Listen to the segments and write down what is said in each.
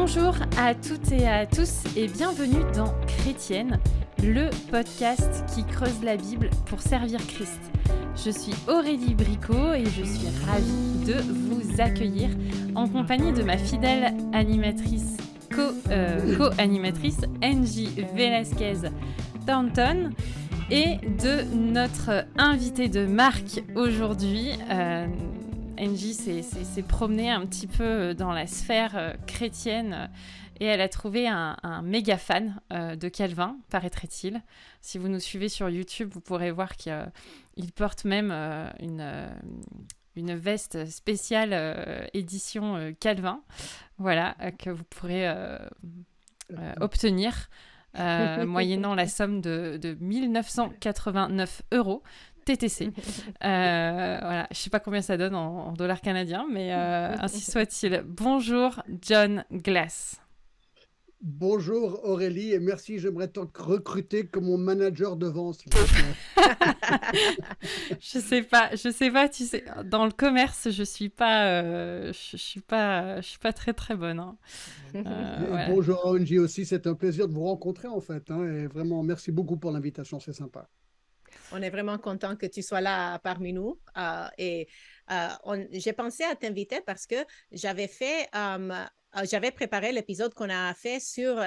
Bonjour à toutes et à tous et bienvenue dans Chrétienne, le podcast qui creuse la Bible pour servir Christ. Je suis Aurélie Bricot et je suis ravie de vous accueillir en compagnie de ma fidèle animatrice, co-animatrice Angie Velasquez-Thornton et de notre invité de marque aujourd'hui. Angie s'est promenée un petit peu dans la sphère chrétienne et elle a trouvé un méga fan de Calvin, paraîtrait-il. Si vous nous suivez sur YouTube, vous pourrez voir qu'il porte même une veste spéciale édition Calvin, voilà, que vous pourrez obtenir moyennant la somme de 1989 € TTC. Voilà, je ne sais pas combien ça donne en dollars canadiens, mais ainsi soit-il. Bonjour, John Glass. Bonjour Aurélie et merci, j'aimerais te recruter comme mon manager de vente. S'il te plaît. Je sais pas, tu sais, dans le commerce, je suis pas très très bonne. Hein. Voilà. Bonjour Angie aussi, c'est un plaisir de vous rencontrer en fait. Et vraiment, merci beaucoup pour l'invitation, c'est sympa. On est vraiment content que tu sois là parmi nous. J'ai pensé à t'inviter parce que j'avais préparé l'épisode qu'on a fait sur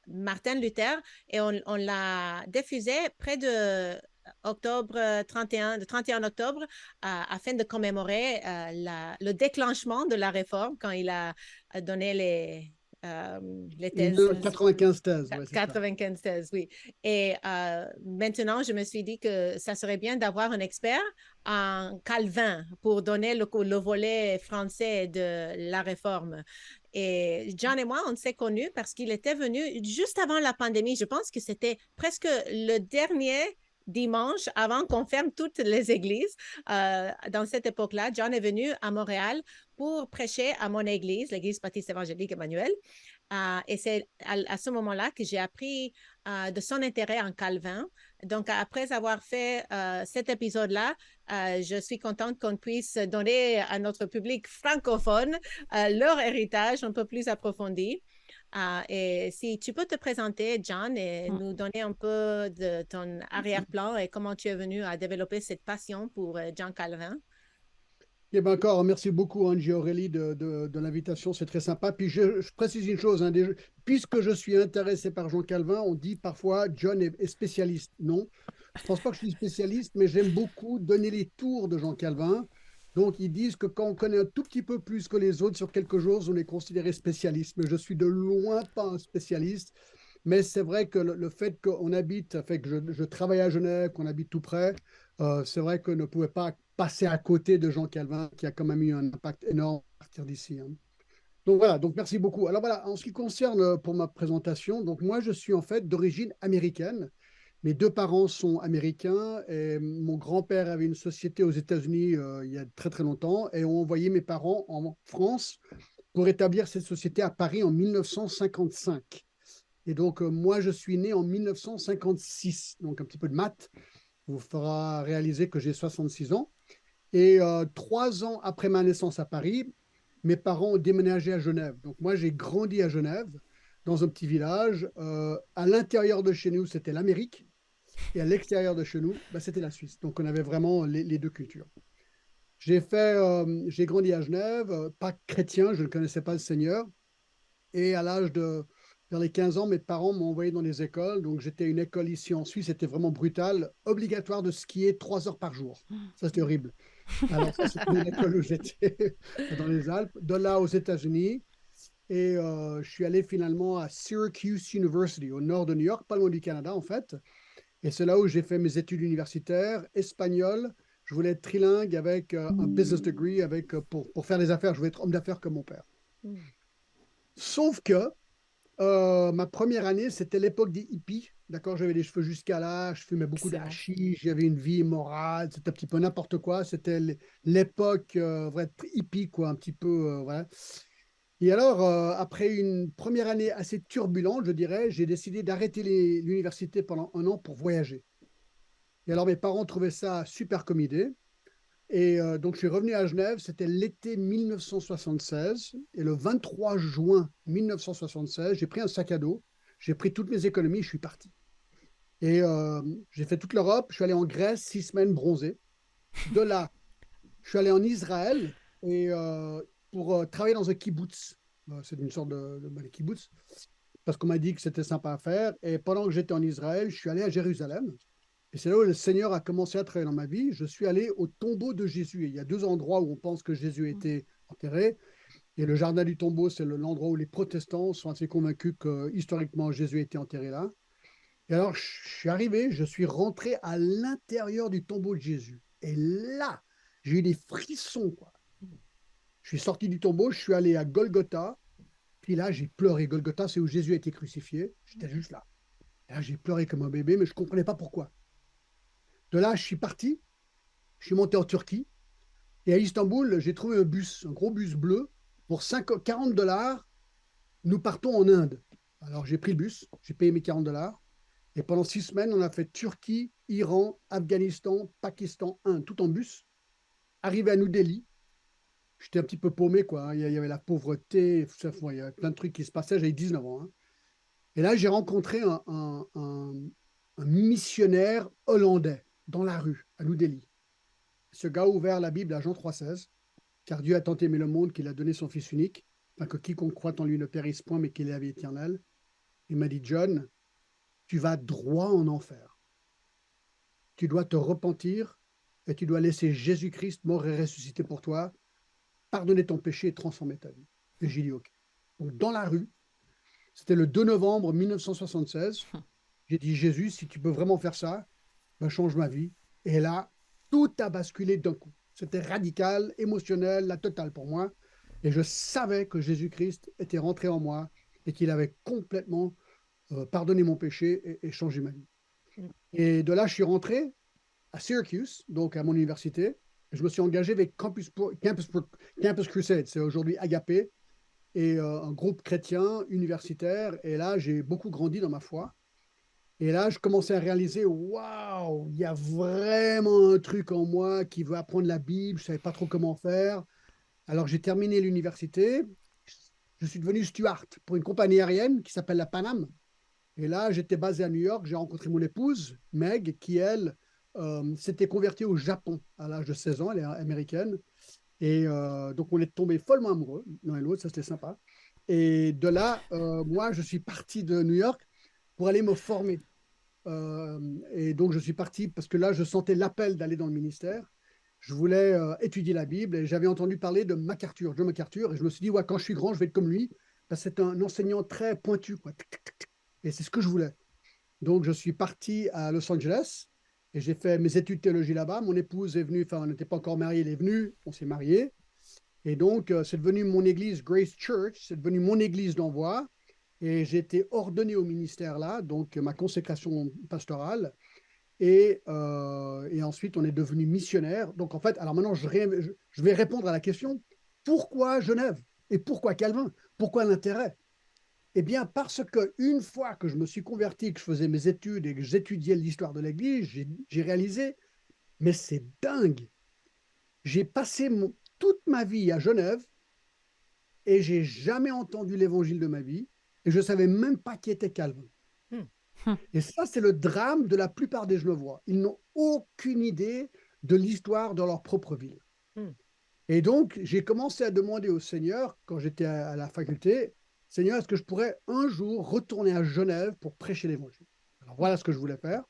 Martin Luther et on l'a diffusé près de octobre 31 octobre afin de commémorer le déclenchement de la réforme quand il a donné les thèses. 95 thèses. Ouais, 95 thèses, oui. Et maintenant, je me suis dit que ça serait bien d'avoir un expert en Calvin pour donner le volet français de la réforme. Et John et moi, on s'est connus parce qu'il était venu juste avant la pandémie. Je pense que c'était presque le dernier dimanche avant qu'on ferme toutes les églises. Dans cette époque-là, John est venu à Montréal pour prêcher à mon église, l'église baptiste évangélique Emmanuel. Et c'est à ce moment-là que j'ai appris de son intérêt en Calvin. Donc, après avoir fait cet épisode-là, je suis contente qu'on puisse donner à notre public francophone leur héritage un peu plus approfondi. Et si tu peux te présenter, John, et nous donner un peu de ton arrière-plan et comment tu es venu à développer cette passion pour John Calvin. Eh bien encore, merci beaucoup Angie Aurélie de l'invitation, c'est très sympa. Puis je précise une chose, puisque je suis intéressé par Jean Calvin, on dit parfois John est spécialiste. Non, je ne pense pas que je suis spécialiste, mais j'aime beaucoup donner les tours de Jean Calvin. Donc ils disent que quand on connaît un tout petit peu plus que les autres sur quelque chose, on est considéré spécialiste. Mais je suis de loin pas un spécialiste. Mais c'est vrai que le fait qu'on habite, fait que je travaille à Genève, qu'on habite tout près, c'est vrai qu'on ne pouvait pas passer à côté de Jean Calvin, qui a quand même eu un impact énorme à partir d'ici. Donc voilà, donc merci beaucoup. Alors voilà, en ce qui concerne pour ma présentation, donc moi je suis en fait d'origine américaine. Mes deux parents sont américains et mon grand-père avait une société aux États-Unis il y a très très longtemps et ont envoyé mes parents en France pour établir cette société à Paris en 1955. Et donc moi je suis né en 1956, donc un petit peu de maths vous fera réaliser que j'ai 66 ans. Et 3 ans après ma naissance à Paris, mes parents ont déménagé à Genève. Donc moi, j'ai grandi à Genève, dans un petit village. À l'intérieur de chez nous, c'était l'Amérique. Et à l'extérieur de chez nous, c'était la Suisse. Donc on avait vraiment les deux cultures. J'ai grandi à Genève, pas chrétien, je ne connaissais pas le Seigneur. Et vers les 15 ans, mes parents m'ont envoyé dans les écoles. Donc, j'étais à une école ici en Suisse. C'était vraiment brutal. Obligatoire de skier 3 heures par jour. Ça, c'était horrible. Alors, ça, c'était une école où j'étais dans les Alpes. De là, aux États-Unis. Et je suis allé finalement à Syracuse University, au nord de New York, pas loin du Canada, en fait. Et c'est là où j'ai fait mes études universitaires, espagnol. Je voulais être trilingue avec un business degree pour faire des affaires. Je voulais être homme d'affaires comme mon père. Sauf que ma première année, c'était l'époque des hippies. D'accord, j'avais les cheveux jusqu'à là, je fumais beaucoup de hashish, j'avais une vie morale, c'était un petit peu n'importe quoi. C'était l'époque vrai hippie, quoi, un petit peu. Voilà. Et alors, après une première année assez turbulente, je dirais, j'ai décidé d'arrêter l'université pendant 1 an pour voyager. Et alors, mes parents trouvaient ça super comme idée. Et donc, je suis revenu à Genève, c'était l'été 1976. Et le 23 juin 1976, j'ai pris un sac à dos, j'ai pris toutes mes économies, je suis parti. Et j'ai fait toute l'Europe, je suis allé en Grèce, 6 semaines bronzé. De là, je suis allé en Israël et, pour travailler dans un kibbutz. C'est une sorte de kibbutz, parce qu'on m'a dit que c'était sympa à faire. Et pendant que j'étais en Israël, je suis allé à Jérusalem. Et c'est là où le Seigneur a commencé à travailler dans ma vie. Je suis allé au tombeau de Jésus. Et il y a deux endroits où on pense que Jésus a été enterré. Et le jardin du tombeau, c'est l'endroit où les protestants sont assez convaincus que historiquement Jésus a été enterré là. Et alors, je suis arrivé, je suis rentré à l'intérieur du tombeau de Jésus. Et là, j'ai eu des frissons, quoi. Je suis sorti du tombeau, je suis allé à Golgotha. Puis là, j'ai pleuré. Golgotha, c'est où Jésus a été crucifié. J'étais juste là. Et là, j'ai pleuré comme un bébé, mais je ne comprenais pas pourquoi. De là, je suis parti. Je suis monté en Turquie. Et à Istanbul, j'ai trouvé un bus, un gros bus bleu. Pour 40 $, nous partons en Inde. Alors, j'ai pris le bus. J'ai payé mes 40 $. Et pendant 6 semaines, on a fait Turquie, Iran, Afghanistan, Pakistan, Inde, tout en bus. Arrivé à New Delhi, j'étais un petit peu paumé, quoi. Il y avait la pauvreté, il y avait plein de trucs qui se passaient. J'avais 19 ans. Hein. Et là, j'ai rencontré un missionnaire hollandais dans la rue, à New Delhi. Ce gars a ouvert la Bible à Jean 3,16, car Dieu a tant aimé le monde qu'il a donné son Fils unique, afin que quiconque croit en lui ne périsse point, mais qu'il ait la vie éternelle. Il m'a dit, John, tu vas droit en enfer. Tu dois te repentir et tu dois laisser Jésus-Christ mort et ressuscité pour toi, pardonner ton péché et transformer ta vie. Et j'ai dit OK. Donc, dans la rue, c'était le 2 novembre 1976. J'ai dit, Jésus, si tu peux vraiment faire ça, ben, change ma vie. Et là, tout a basculé d'un coup. C'était radical, émotionnel, la totale pour moi. Et je savais que Jésus-Christ était rentré en moi et qu'il avait complètement pardonné mon péché et changé ma vie. Et de là, je suis rentré à Syracuse, donc à mon université. Je me suis engagé avec Campus Crusade, c'est aujourd'hui Agapé, et un groupe chrétien universitaire. Et là, j'ai beaucoup grandi dans ma foi. Et là, je commençais à réaliser, waouh, il y a vraiment un truc en moi qui veut apprendre la Bible. Je ne savais pas trop comment faire. Alors, j'ai terminé l'université. Je suis devenu steward pour une compagnie aérienne qui s'appelle la Pan Am. Et là, j'étais basé à New York. J'ai rencontré mon épouse, Meg, qui, elle, s'était convertie au Japon à l'âge de 16 ans. Elle est américaine. Et donc, on est tombés follement amoureux l'un et l'autre. Ça, c'était sympa. Et de là, moi, je suis parti de New York pour aller me former. Et donc, je suis parti parce que là, je sentais l'appel d'aller dans le ministère. Je voulais étudier la Bible et j'avais entendu parler de MacArthur, John MacArthur. Et je me suis dit, ouais, quand je suis grand, je vais être comme lui. Parce que c'est un enseignant très pointu, quoi. Et c'est ce que je voulais. Donc, je suis parti à Los Angeles et j'ai fait mes études de théologie là-bas. Mon épouse est venue, enfin, on n'était pas encore mariés, elle est venue, on s'est mariés. Et donc, c'est devenu mon église Grace Church, c'est devenu mon église d'envoi. Et j'ai été ordonné au ministère là, donc ma consécration pastorale. Et ensuite, on est devenu missionnaire. Donc, en fait, alors maintenant, je vais répondre à la question, pourquoi Genève? Et pourquoi Calvin? Pourquoi l'intérêt? Eh bien, parce qu'une fois que je me suis converti, que je faisais mes études et que j'étudiais l'histoire de l'Église, j'ai réalisé, mais c'est dingue. J'ai passé toute ma vie à Genève et j'ai jamais entendu l'évangile de ma vie et je ne savais même pas qui était Calvin. Et ça, c'est le drame de la plupart des Genevois. Ils n'ont aucune idée de l'histoire de leur propre ville. Et donc, j'ai commencé à demander au Seigneur, quand j'étais à la faculté, Seigneur, est-ce que je pourrais un jour retourner à Genève pour prêcher l'évangile? Alors voilà ce que je voulais faire.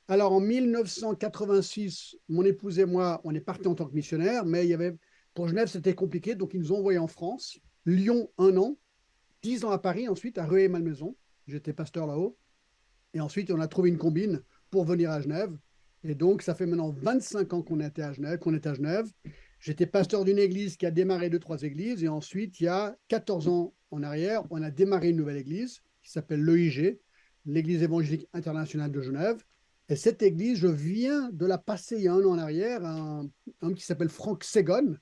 Alors en 1986, mon épouse et moi, on est partis en tant que missionnaires, mais pour Genève, c'était compliqué, donc ils nous ont envoyés en France, Lyon 1 an, 10 ans à Paris, ensuite à Rueil-Malmaison. J'étais pasteur là-haut. Et ensuite, on a trouvé une combine pour venir à Genève. Et donc, ça fait maintenant 25 ans qu'on est à Genève. J'étais pasteur d'une église qui a démarré 2-3 églises. Et ensuite, il y a 14 ans en arrière, on a démarré une nouvelle église qui s'appelle l'EIG, l'Église évangélique internationale de Genève. Et cette église, je viens de la passer il y a 1 an en arrière à un homme qui s'appelle Franck Segon.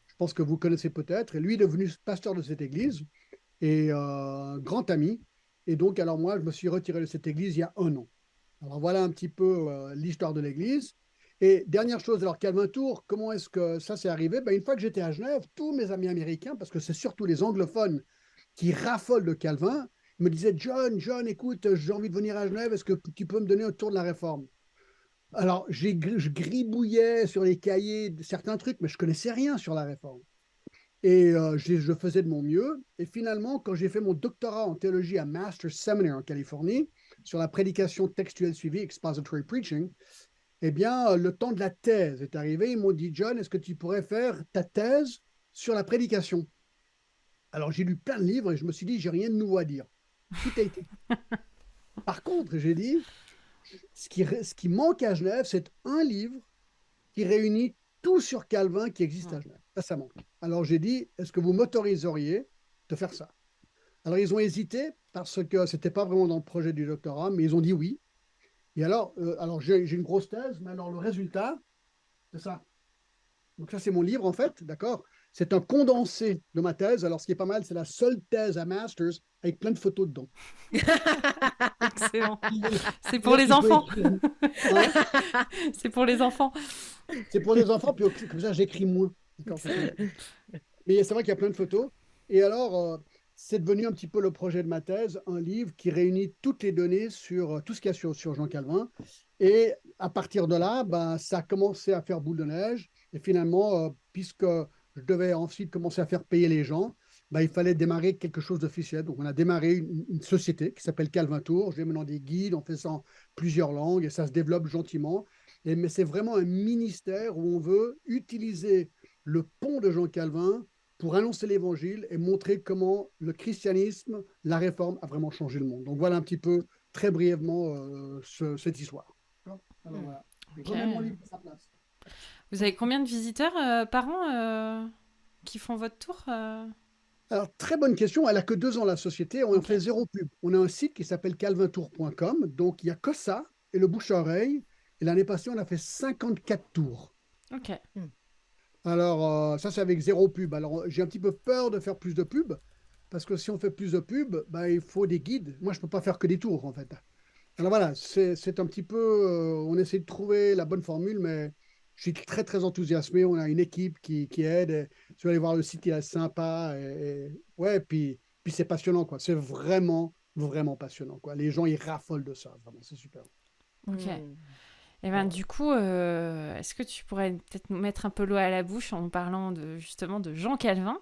Je pense que vous connaissez peut-être. Et lui est devenu pasteur de cette église et grand ami. Et donc, alors moi, je me suis retiré de cette église il y a 1 an. Alors voilà un petit peu l'histoire de l'église. Et dernière chose, alors Calvin Tour, comment est-ce que ça s'est arrivé? Ben, une fois que j'étais à Genève, tous mes amis américains, parce que c'est surtout les anglophones qui raffolent de Calvin, me disaient, John, écoute, j'ai envie de venir à Genève, est-ce que tu peux me donner un tour de la Réforme? Alors, je gribouillais sur les cahiers de certains trucs, mais je connaissais rien sur la Réforme. Et je faisais de mon mieux. Et finalement, quand j'ai fait mon doctorat en théologie à Master's Seminary en Californie, sur la prédication textuelle suivie, expository preaching, eh bien, le temps de la thèse est arrivé. Ils m'ont dit, John, est-ce que tu pourrais faire ta thèse sur la prédication? Alors, j'ai lu plein de livres et je me suis dit, j'ai rien de nouveau à dire. Tout a été. Par contre, j'ai dit, ce qui manque à Genève, c'est un livre qui réunit tout sur Calvin qui existe à Genève. Ça manque. Alors, j'ai dit, est-ce que vous m'autoriseriez de faire ça? Alors, ils ont hésité parce que ce n'était pas vraiment dans le projet du doctorat, mais ils ont dit oui. Et alors j'ai une grosse thèse, mais alors le résultat, c'est ça. Donc ça, c'est mon livre, en fait, d'accord? C'est un condensé de ma thèse. Alors, ce qui est pas mal, c'est la seule thèse à Masters avec plein de photos dedans. Excellent. C'est pour les enfants. Hein? C'est pour les enfants. C'est pour les enfants, puis comme ça, j'écris moins. D'accord? Mais c'est vrai qu'il y a plein de photos. Et alors, c'est devenu un petit peu le projet de ma thèse, un livre qui réunit toutes les données sur tout ce qu'il y a sur Jean Calvin. Et à partir de là, ben, ça a commencé à faire boule de neige. Et finalement, puisque je devais ensuite commencer à faire payer les gens, ben, il fallait démarrer quelque chose d'officiel. Donc, on a démarré une société qui s'appelle Calvin Tour. J'ai maintenant des guides, on fait ça en plusieurs langues et ça se développe gentiment. Mais c'est vraiment un ministère où on veut utiliser le pont de Jean Calvin pour annoncer l'évangile et montrer comment le christianisme, la réforme a vraiment changé le monde. Donc voilà un petit peu, très brièvement, cette histoire. Alors voilà. Ok. Je remets mon livre à sa place. Vous avez combien de visiteurs par an qui font votre tour Alors, très bonne question. Elle n'a que 2 ans, la société. On Ok. fait zéro pub. On a un site qui s'appelle calvintour.com. Donc, il n'y a que ça et le bouche-à-oreille. Et l'année passée, on a fait 54 tours. Ok. Alors, ça, c'est avec zéro pub. Alors, j'ai un petit peu peur de faire plus de pub, parce que si on fait plus de pub, bah, il faut des guides. Moi, je ne peux pas faire que des tours, en fait. Alors voilà, c'est un petit peu, on essaie de trouver la bonne formule, mais je suis très, très enthousiasmé. On a une équipe qui aide. Et tu vas aller voir le site, il est sympa. Ouais, puis c'est passionnant, quoi. C'est vraiment, vraiment passionnant, quoi. Les gens, ils raffolent de ça. Vraiment, c'est super. Ok. Hmm. Et ben du coup, est-ce que tu pourrais peut-être nous mettre un peu l'eau à la bouche en parlant justement de Jean Calvin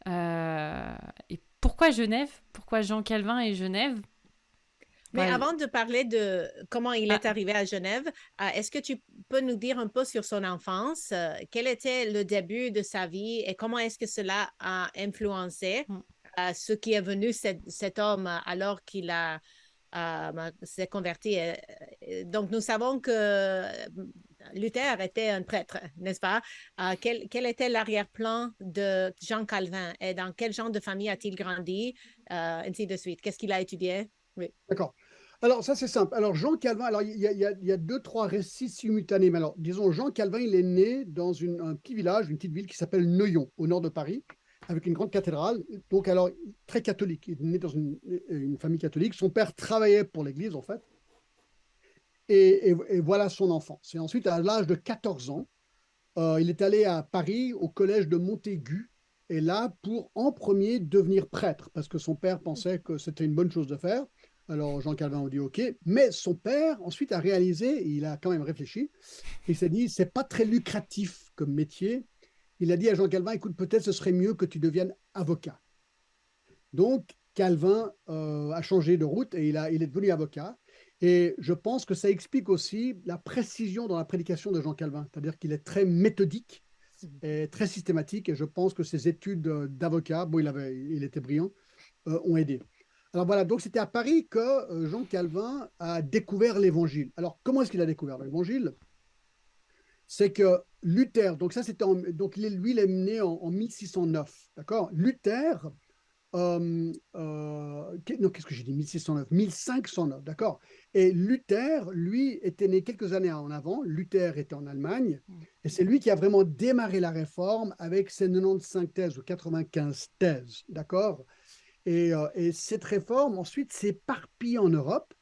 et pourquoi Genève? Pourquoi Jean Calvin et Genève? Mais Ouais. avant de parler de comment il est arrivé à Genève, est-ce que tu peux nous dire un peu sur son enfance? Quel était le début de sa vie et comment est-ce que cela a influencé ce qui est venu cet homme alors qu'il s'est converti? Donc, nous savons que Luther était un prêtre, n'est-ce pas? Quel était l'arrière-plan de Jean Calvin et dans quel genre de famille a-t-il grandi? Ainsi de suite. Qu'est-ce qu'il a étudié? Oui. D'accord. Alors, ça, c'est simple. Alors, Jean Calvin, alors, il y a 2, 3 récits simultanés. Mais alors, disons, Jean Calvin, il est né dans un petit village, une petite ville qui s'appelle Neuillon, au nord de Paris, avec une grande cathédrale. Donc, alors, très catholique. Il est né dans une famille catholique. Son père travaillait pour l'Église, en fait. Et voilà son enfance. Et ensuite, à l'âge de 14 ans, il est allé à Paris, au collège de Montaigu, et là, pour en premier devenir prêtre, parce que son père pensait que c'était une bonne chose de faire. Alors Jean Calvin a dit OK, mais son père ensuite a réalisé, il a quand même réfléchi, il s'est dit, c'est pas très lucratif comme métier. Il a dit à Jean Calvin, écoute, peut-être ce serait mieux que tu deviennes avocat. Donc Calvin a changé de route et il est devenu avocat. Et je pense que ça explique aussi la précision dans la prédication de Jean Calvin, c'est-à-dire qu'il est très méthodique et très systématique. Et je pense que ses études d'avocat, bon, il était brillant, ont aidé. Alors voilà, donc c'était à Paris que Jean Calvin a découvert l'Évangile. Alors comment est-ce qu'il a découvert l'Évangile? C'est que Luther, donc ça c'était donc lui il est né en 1609, d'accord? Luther, non, qu'est-ce que j'ai dit? 1609, 1509, d'accord? Et Luther, lui, était né quelques années en avant. Luther était en Allemagne. Et c'est lui qui a vraiment démarré la réforme avec ses 95 thèses ou 95 thèses, d'accord? Et cette réforme, ensuite, s'est éparpillée en Europe.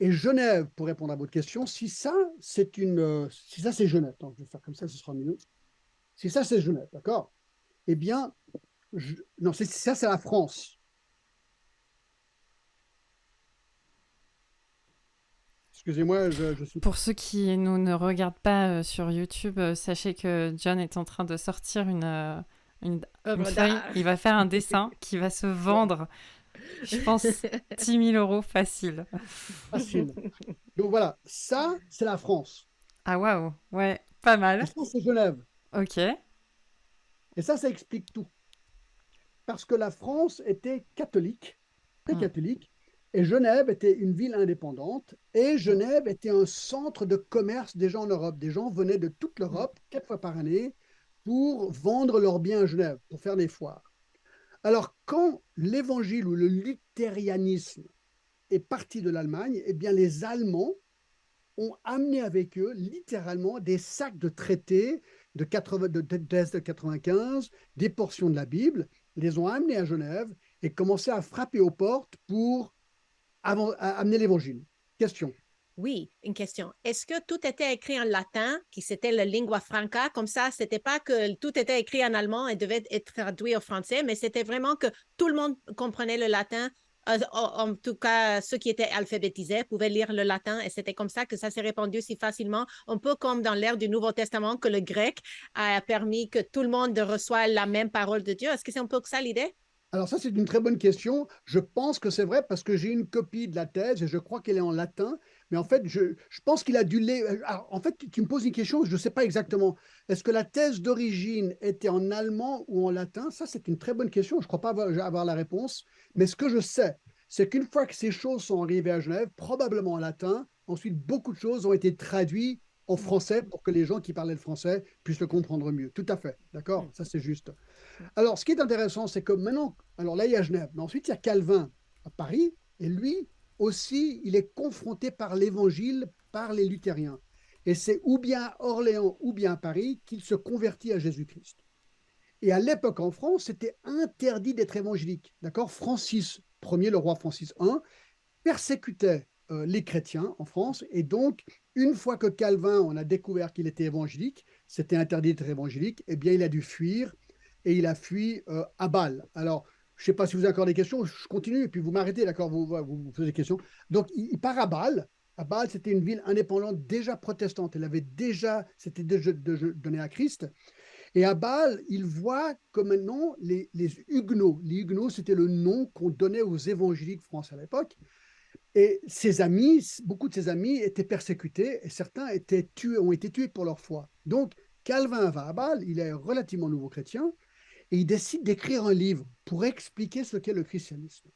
Et Genève, pour répondre à votre question, si ça, c'est Genève, attends, je vais faire comme ça, ce sera mieux. Si ça, c'est Genève, d'accord? Eh bien, non, ça, c'est la France. Excusez-moi, je suis... Pour ceux qui nous ne regardent pas sur YouTube, sachez que John est en train de sortir une feuille. Il va faire un dessin qui va se vendre, je pense, 10 000 euros facile. Facile. Donc voilà, ça, c'est la France. Ah waouh, ouais, pas mal. Et ça, c'est Genève. Ok. Et ça explique tout. Parce que la France était catholique, très catholique, et Genève était une ville indépendante, et Genève était un centre de commerce des gens en Europe. Des gens venaient de toute l'Europe, 4 fois par année, pour vendre leurs biens à Genève, pour faire des foires. Alors, quand l'évangile ou le luthérianisme est parti de l'Allemagne, eh bien, les Allemands ont amené avec eux littéralement des sacs de traités de 95, des portions de la Bible, les ont amenés à Genève et commencé à frapper aux portes pour amener l'évangile. Question. Oui, une question. Est-ce que tout était écrit en latin, qui c'était la lingua franca, comme ça, c'était pas que tout était écrit en allemand et devait être traduit au français, mais c'était vraiment que tout le monde comprenait le latin. En tout cas, ceux qui étaient alphabétisés pouvaient lire le latin et c'était comme ça que ça s'est répandu si facilement, un peu comme dans l'ère du Nouveau Testament que le grec a permis que tout le monde reçoive la même parole de Dieu. Est-ce que c'est un peu ça l'idée? Alors ça, c'est une très bonne question. Je pense que c'est vrai parce que j'ai une copie de la thèse et je crois qu'elle est en latin. Mais en fait, je pense qu'il a dû... Alors, en fait, tu me poses une question, je ne sais pas exactement. Est-ce que la thèse d'origine était en allemand ou en latin? Ça, c'est une très bonne question. Je ne crois pas avoir la réponse. Mais ce que je sais, c'est qu'une fois que ces choses sont arrivées à Genève, probablement en latin, ensuite, beaucoup de choses ont été traduites en français pour que les gens qui parlaient le français puissent le comprendre mieux. Tout à fait. D'accord? Ça, c'est juste. Alors, ce qui est intéressant, c'est que maintenant, alors là, il y a Genève, mais ensuite, il y a Calvin à Paris, et lui aussi, il est confronté par l'évangile, par les luthériens. Et c'est ou bien à Orléans ou bien à Paris qu'il se convertit à Jésus-Christ. Et à l'époque, en France, c'était interdit d'être évangélique. D'accord? Francis Ier, le roi Francis I, persécutait les chrétiens en France. Et donc, une fois que Calvin, on a découvert qu'il était évangélique, c'était interdit d'être évangélique, eh bien, il a dû fuir et il a fui à Bâle. Alors, je ne sais pas si vous avez encore des questions, je continue et puis vous m'arrêtez, d'accord, vous posez des questions. Donc, il part à Bâle. À Bâle, c'était une ville indépendante déjà protestante. Elle avait déjà, c'était déjà donné à Christ. Et à Bâle, il voit que maintenant, les Huguenots, c'était le nom qu'on donnait aux évangéliques français à l'époque. Et ses amis, beaucoup de ses amis étaient persécutés et certains ont été tués pour leur foi. Donc, Calvin va à Bâle, il est relativement nouveau chrétien, et il décide d'écrire un livre pour expliquer ce qu'est le christianisme.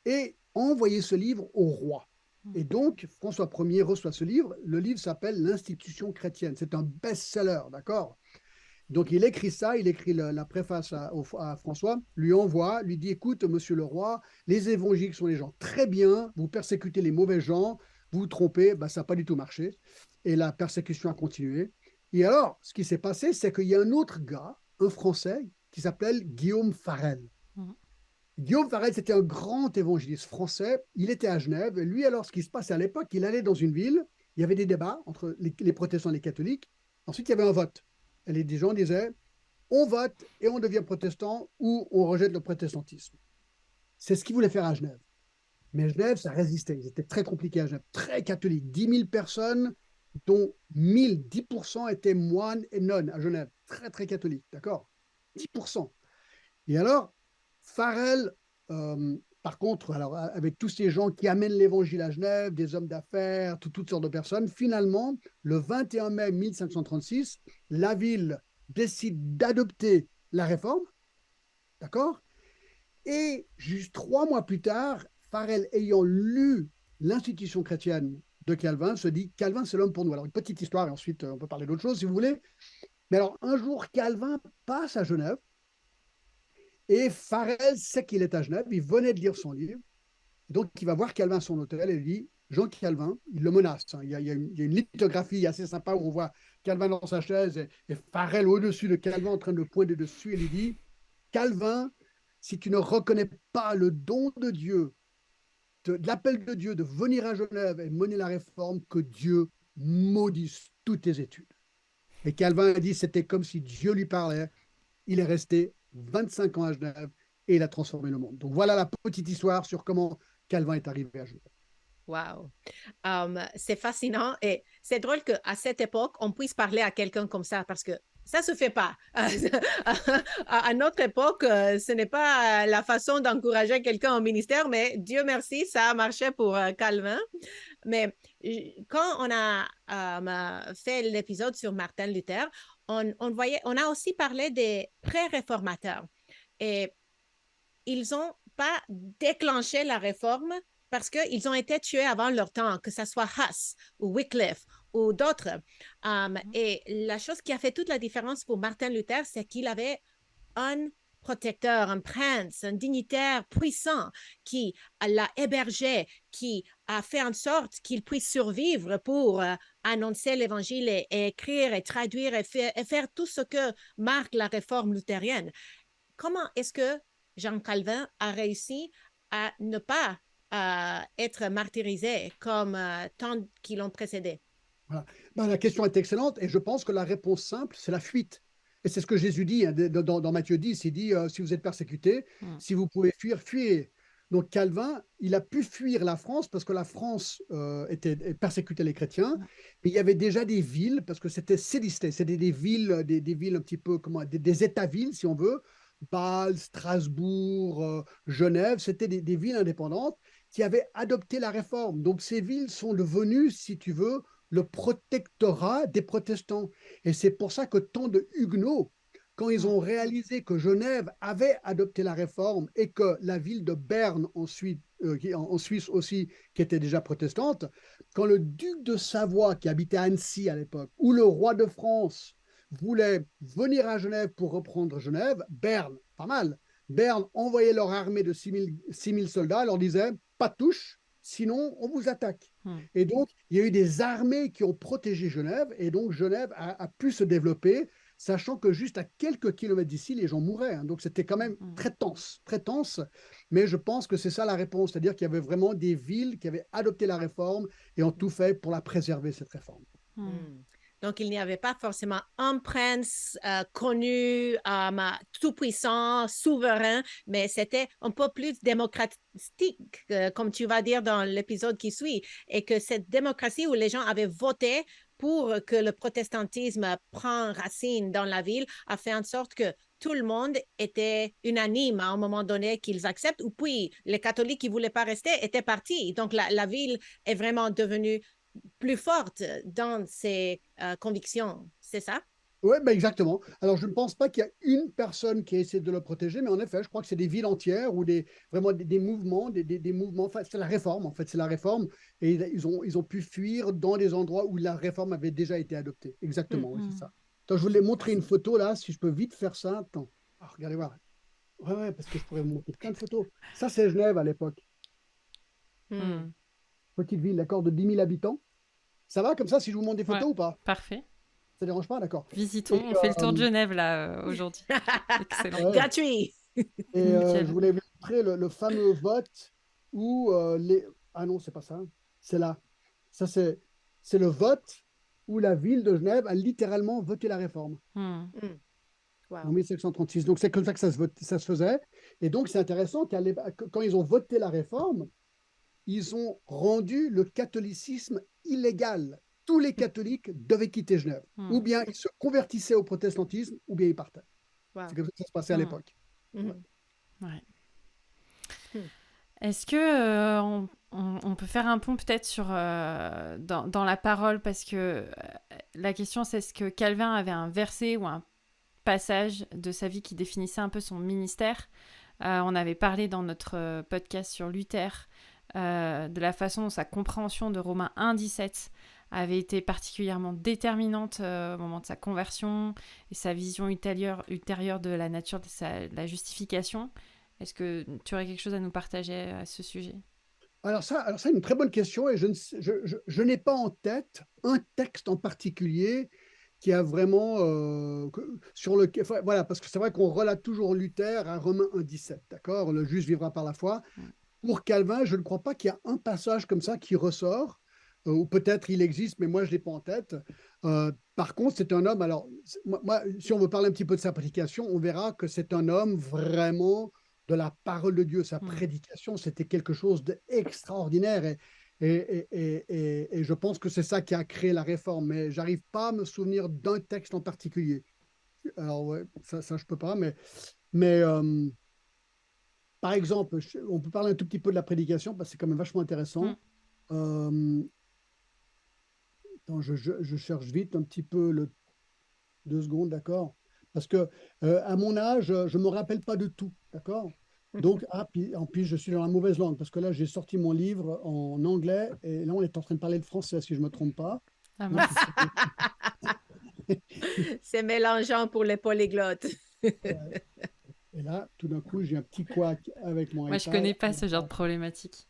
Et envoyer ce livre au roi. Et donc, François Ier reçoit ce livre. Le livre s'appelle L'Institution chrétienne. C'est un best-seller, d'accord? Donc, il écrit ça, il écrit la préface à François, lui envoie, lui dit, écoute, monsieur le roi, les évangéliques sont des gens très bien, vous persécutez les mauvais gens, vous vous trompez, ben, ça n'a pas du tout marché. Et la persécution a continué. Et alors, ce qui s'est passé, c'est qu'il y a un autre gars, un Français, qui s'appelle Guillaume Farel. Guillaume Farel, c'était un grand évangéliste français. Il était à Genève. Et lui, alors, ce qui se passait à l'époque, il allait dans une ville, il y avait des débats entre les protestants et les catholiques. Ensuite, il y avait un vote. Et les gens disaient, on vote et on devient protestant ou on rejette le protestantisme. C'est ce qu'ils voulaient faire à Genève. Mais Genève, ça résistait. C'était très compliqué à Genève, très catholique. 10 000 personnes, dont 1000, 10% étaient moines et nonnes à Genève. Très, très catholique, d'accord? 10%. Et alors, Farel, par contre, alors, avec tous ces gens qui amènent l'évangile à Genève, des hommes d'affaires, toutes sortes de personnes, finalement, le 21 mai 1536, la ville décide d'adopter la réforme, d'accord? Et juste 3 mois plus tard, Farel, ayant lu l'Institution chrétienne de Calvin, se dit, Calvin, c'est l'homme pour nous. Alors, une petite histoire, et ensuite, on peut parler d'autre chose, si vous voulez. Mais alors, un jour, Calvin passe à Genève, et Farel sait qu'il est à Genève, il venait de lire son livre, donc il va voir Calvin à son hôtel et lui dit, Jean Calvin, il le menace. Hein. Il y a une lithographie assez sympa où on voit Calvin dans sa chaise et Farel au-dessus de Calvin en train de pointer dessus et lui dit, Calvin, si tu ne reconnais pas le don de Dieu de l'appel de Dieu de venir à Genève et mener la réforme, que Dieu maudisse toutes tes études. Et Calvin a dit c'était comme si Dieu lui parlait. Il est resté 25 ans à Genève et il a transformé le monde. Donc voilà la petite histoire sur comment Calvin est arrivé à Genève. Wow. C'est fascinant et c'est drôle qu'à cette époque, on puisse parler à quelqu'un comme ça parce que ça ne se fait pas. À notre époque, ce n'est pas la façon d'encourager quelqu'un au ministère, mais Dieu merci, ça a marché pour Calvin. Mais quand on a fait l'épisode sur Martin Luther, on a aussi parlé des pré-réformateurs. Et ils n'ont pas déclenché la réforme parce qu'ils ont été tués avant leur temps, que ce soit Huss ou Wycliffe ou d'autres. Et la chose qui a fait toute la différence pour Martin Luther, c'est qu'il avait un protecteur, un prince, un dignitaire puissant qui l'a hébergé, qui a fait en sorte qu'il puisse survivre pour annoncer l'évangile et écrire et traduire et faire tout ce que marque la réforme luthérienne. Comment est-ce que Jean Calvin a réussi à ne pas être martyrisé comme tant qui l'ont précédé? Voilà. Ben, la question est excellente et je pense que la réponse simple, c'est la fuite. Et c'est ce que Jésus dit hein, dans Matthieu 10. Il dit si vous êtes persécutés, si vous pouvez fuir, fuyez. Donc Calvin, il a pu fuir la France parce que la France persécutait les chrétiens. Mais il y avait déjà des villes, parce que c'était sédisté, c'était des villes un petit peu, des États-villes, si on veut. Bâle, Strasbourg, Genève, c'était des villes indépendantes qui avaient adopté la réforme. Donc ces villes sont devenues, si tu veux, le protectorat des protestants. Et c'est pour ça que tant de huguenots, quand ils ont réalisé que Genève avait adopté la réforme et que la ville de Berne, ensuite, en Suisse aussi, qui était déjà protestante, quand le duc de Savoie, qui habitait à Annecy à l'époque, ou le roi de France voulaient venir à Genève pour reprendre Genève, Berne, pas mal, Berne envoyait leur armée de 6000 soldats, leur disait pas de touche, sinon on vous attaque. Et donc, il y a eu des armées qui ont protégé Genève, et donc Genève a pu se développer, sachant que juste à quelques kilomètres d'ici, les gens mouraient. Hein. Donc, c'était quand même très tense. Mais je pense que c'est ça la réponse, c'est-à-dire qu'il y avait vraiment des villes qui avaient adopté la réforme et ont tout fait pour la préserver, cette réforme. Donc, il n'y avait pas forcément un prince connu, tout-puissant, souverain, mais c'était un peu plus démocratique, comme tu vas dire dans l'épisode qui suit, et que cette démocratie où les gens avaient voté pour que le protestantisme prenne racine dans la ville a fait en sorte que tout le monde était unanime à un moment donné qu'ils acceptent, ou puis les catholiques qui ne voulaient pas rester étaient partis. Donc, la ville est vraiment devenue plus forte dans ses convictions, c'est ça? Oui, ben exactement. Alors, je ne pense pas qu'il y a une personne qui a essayé de le protéger, mais en effet, je crois que c'est des villes entières ou vraiment des mouvements, des mouvements. Enfin, c'est la réforme, en fait, c'est la réforme. Et ils ont pu fuir dans des endroits où la réforme avait déjà été adoptée. Exactement, oui, c'est ça. Attends, je voulais montrer une photo là, si je peux vite faire ça. Attends, regardez voir. Ouais, parce que je pourrais vous montrer plein de photos. Ça, c'est Genève à l'époque. Petite ville, d'accord, de 10 000 habitants. Ça va comme ça si je vous montre des photos ou pas? Parfait. Ça dérange pas, d'accord. Visitons, on fait le tour de Genève là aujourd'hui. Excellent. Ouais. Gratuit. Et je voulais vous montrer le fameux vote où les... Ah non, c'est pas ça. C'est là. Ça, c'est le vote où la ville de Genève a littéralement voté la réforme. Wow. En 1736. Donc, c'est comme ça que ça se faisait. Et donc, c'est intéressant quand ils ont voté la réforme, ils ont rendu le catholicisme illégal. Tous les catholiques devaient quitter Genève. Ou bien ils se convertissaient au protestantisme, ou bien ils partaient. Wow. C'est comme ça que ça se passait à l'époque. Ouais. Est-ce que on peut faire un pont peut-être sur dans la parole, parce que la question c'est est-ce que Calvin avait un verset ou un passage de sa vie qui définissait un peu son ministère. On avait parlé dans notre podcast sur Luther de la façon dont sa compréhension de Romains 1,17 avait été particulièrement déterminante au moment de sa conversion et sa vision ultérieure de la nature de la justification. Est-ce que tu aurais quelque chose à nous partager à ce sujet? Alors ça, c'est une très bonne question et je n'ai pas en tête un texte en particulier qui a vraiment sur le... Voilà, parce que c'est vrai qu'on relate toujours Luther à Romains 1,17, d'accord? Le juste vivra par la foi. pour Calvin, je ne crois pas qu'il y a un passage comme ça qui ressort, ou peut-être il existe, mais moi je ne l'ai pas en tête. Par contre, c'est un homme, alors, si on veut parler un petit peu de sa prédication, on verra que c'est un homme vraiment de la parole de Dieu. Sa prédication, c'était quelque chose d'extraordinaire. Et je pense que c'est ça qui a créé la réforme. Mais j'arrive pas à me souvenir d'un texte en particulier. Alors, ouais, ça je peux pas. Mais par exemple, on peut parler un tout petit peu de la prédication parce que c'est quand même vachement intéressant. Euh, attends, je cherche vite un petit peu le 2 secondes, d'accord? Parce que à mon âge, je ne me rappelle pas de tout, d'accord? Donc, puis, en plus, je suis dans la mauvaise langue parce que là, j'ai sorti mon livre en anglais et là, on est en train de parler de français, si je ne me trompe pas. Ah Non, mince. C'est mélangeant pour les polyglottes. ouais. Et là, tout d'un coup, j'ai un petit couac avec mon Moi, je iPad. connais pas ce genre de problématique.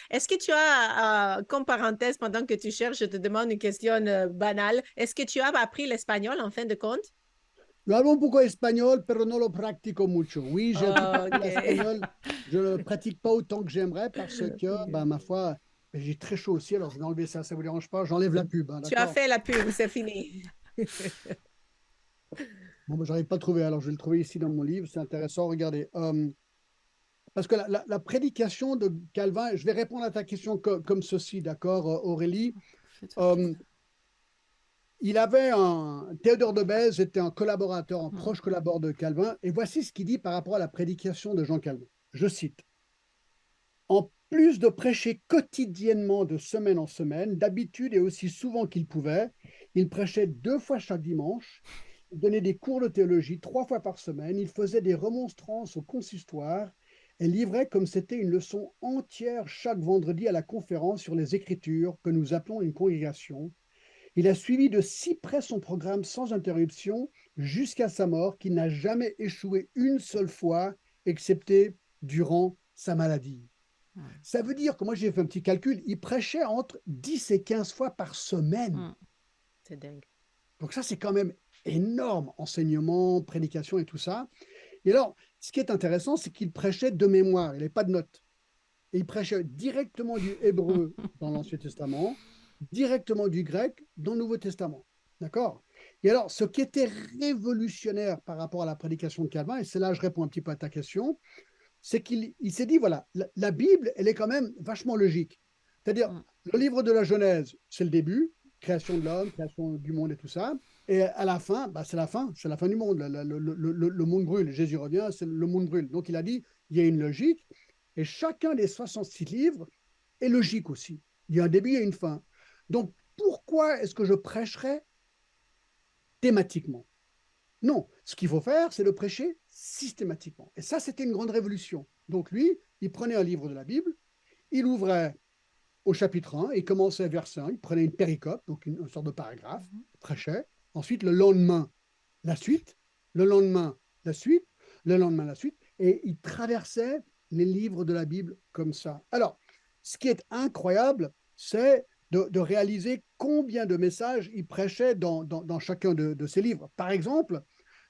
Est-ce que tu as, comme parenthèse, pendant que tu cherches, je te demande une question banale. Est-ce que tu as appris l'espagnol en fin de compte? Yo hablo un poco español, pero no lo practico mucho. Oui, j'ai un petit peu Ok. l'espagnol. Je ne le pratique pas autant que j'aimerais parce que, ben, ma foi, ben, j'ai très chaud aussi. Alors, je vais enlever ça, ça ne vous dérange pas. J'enlève la pub, hein, Tu as d'accord? fait la pub, c'est fini. Bon, ben, je n'arrive pas à le trouver. Alors, je vais le trouver ici dans mon livre. C'est intéressant. Regardez. Parce que la prédication de Calvin, je vais répondre à ta question comme ceci, d'accord, Aurélie? Fais-toi Euh, plaisir. Théodore de Bèze était un collaborateur, un proche collaborateur de Calvin, et voici ce qu'il dit par rapport à la prédication de Jean Calvin. Je cite: en plus de prêcher quotidiennement de semaine en semaine, d'habitude et aussi souvent qu'il pouvait, il prêchait 2 fois chaque dimanche, il donnait des cours de théologie 3 fois par semaine, il faisait des remontrances au consistoire et livrait comme c'était une leçon entière chaque vendredi à la conférence sur les Écritures que nous appelons une congrégation. Il a suivi de si près son programme sans interruption jusqu'à sa mort, qu'il n'a jamais échoué une seule fois, excepté durant sa maladie. Ça veut dire que moi, j'ai fait un petit calcul, il prêchait entre 10 et 15 fois par semaine. C'est dingue. Donc ça, c'est quand même énorme, enseignement, prédication et tout ça. Et alors, ce qui est intéressant, c'est qu'il prêchait de mémoire, il n'avait pas de notes. Et il prêchait directement du hébreu dans l'Ancien Testament, directement du grec dans le Nouveau Testament. D'accord? Et alors, ce qui était révolutionnaire par rapport à la prédication de Calvin, et c'est là que je réponds un petit peu à ta question, c'est qu'il s'est dit, voilà, la Bible, elle est quand même vachement logique. C'est-à-dire, le livre de la Genèse, c'est le début, création de l'homme, création du monde et tout ça. Et à la fin, bah, c'est la fin du monde. Le monde brûle. Jésus revient, le monde brûle. Donc il a dit, il y a une logique. Et chacun des 66 livres est logique aussi. Il y a un début et une fin. Donc pourquoi est-ce que je prêcherais thématiquement? Non, ce qu'il faut faire, c'est le prêcher systématiquement. Et ça, c'était une grande révolution. Donc lui, il prenait un livre de la Bible, il ouvrait au chapitre 1, il commençait verset 1, il prenait une péricope, donc une sorte de paragraphe, il prêchait. Ensuite, le lendemain, la suite, le lendemain, la suite, le lendemain, la suite, et il traversait les livres de la Bible comme ça. Alors, ce qui est incroyable, c'est de réaliser combien de messages il prêchait dans chacun de ses livres. Par exemple,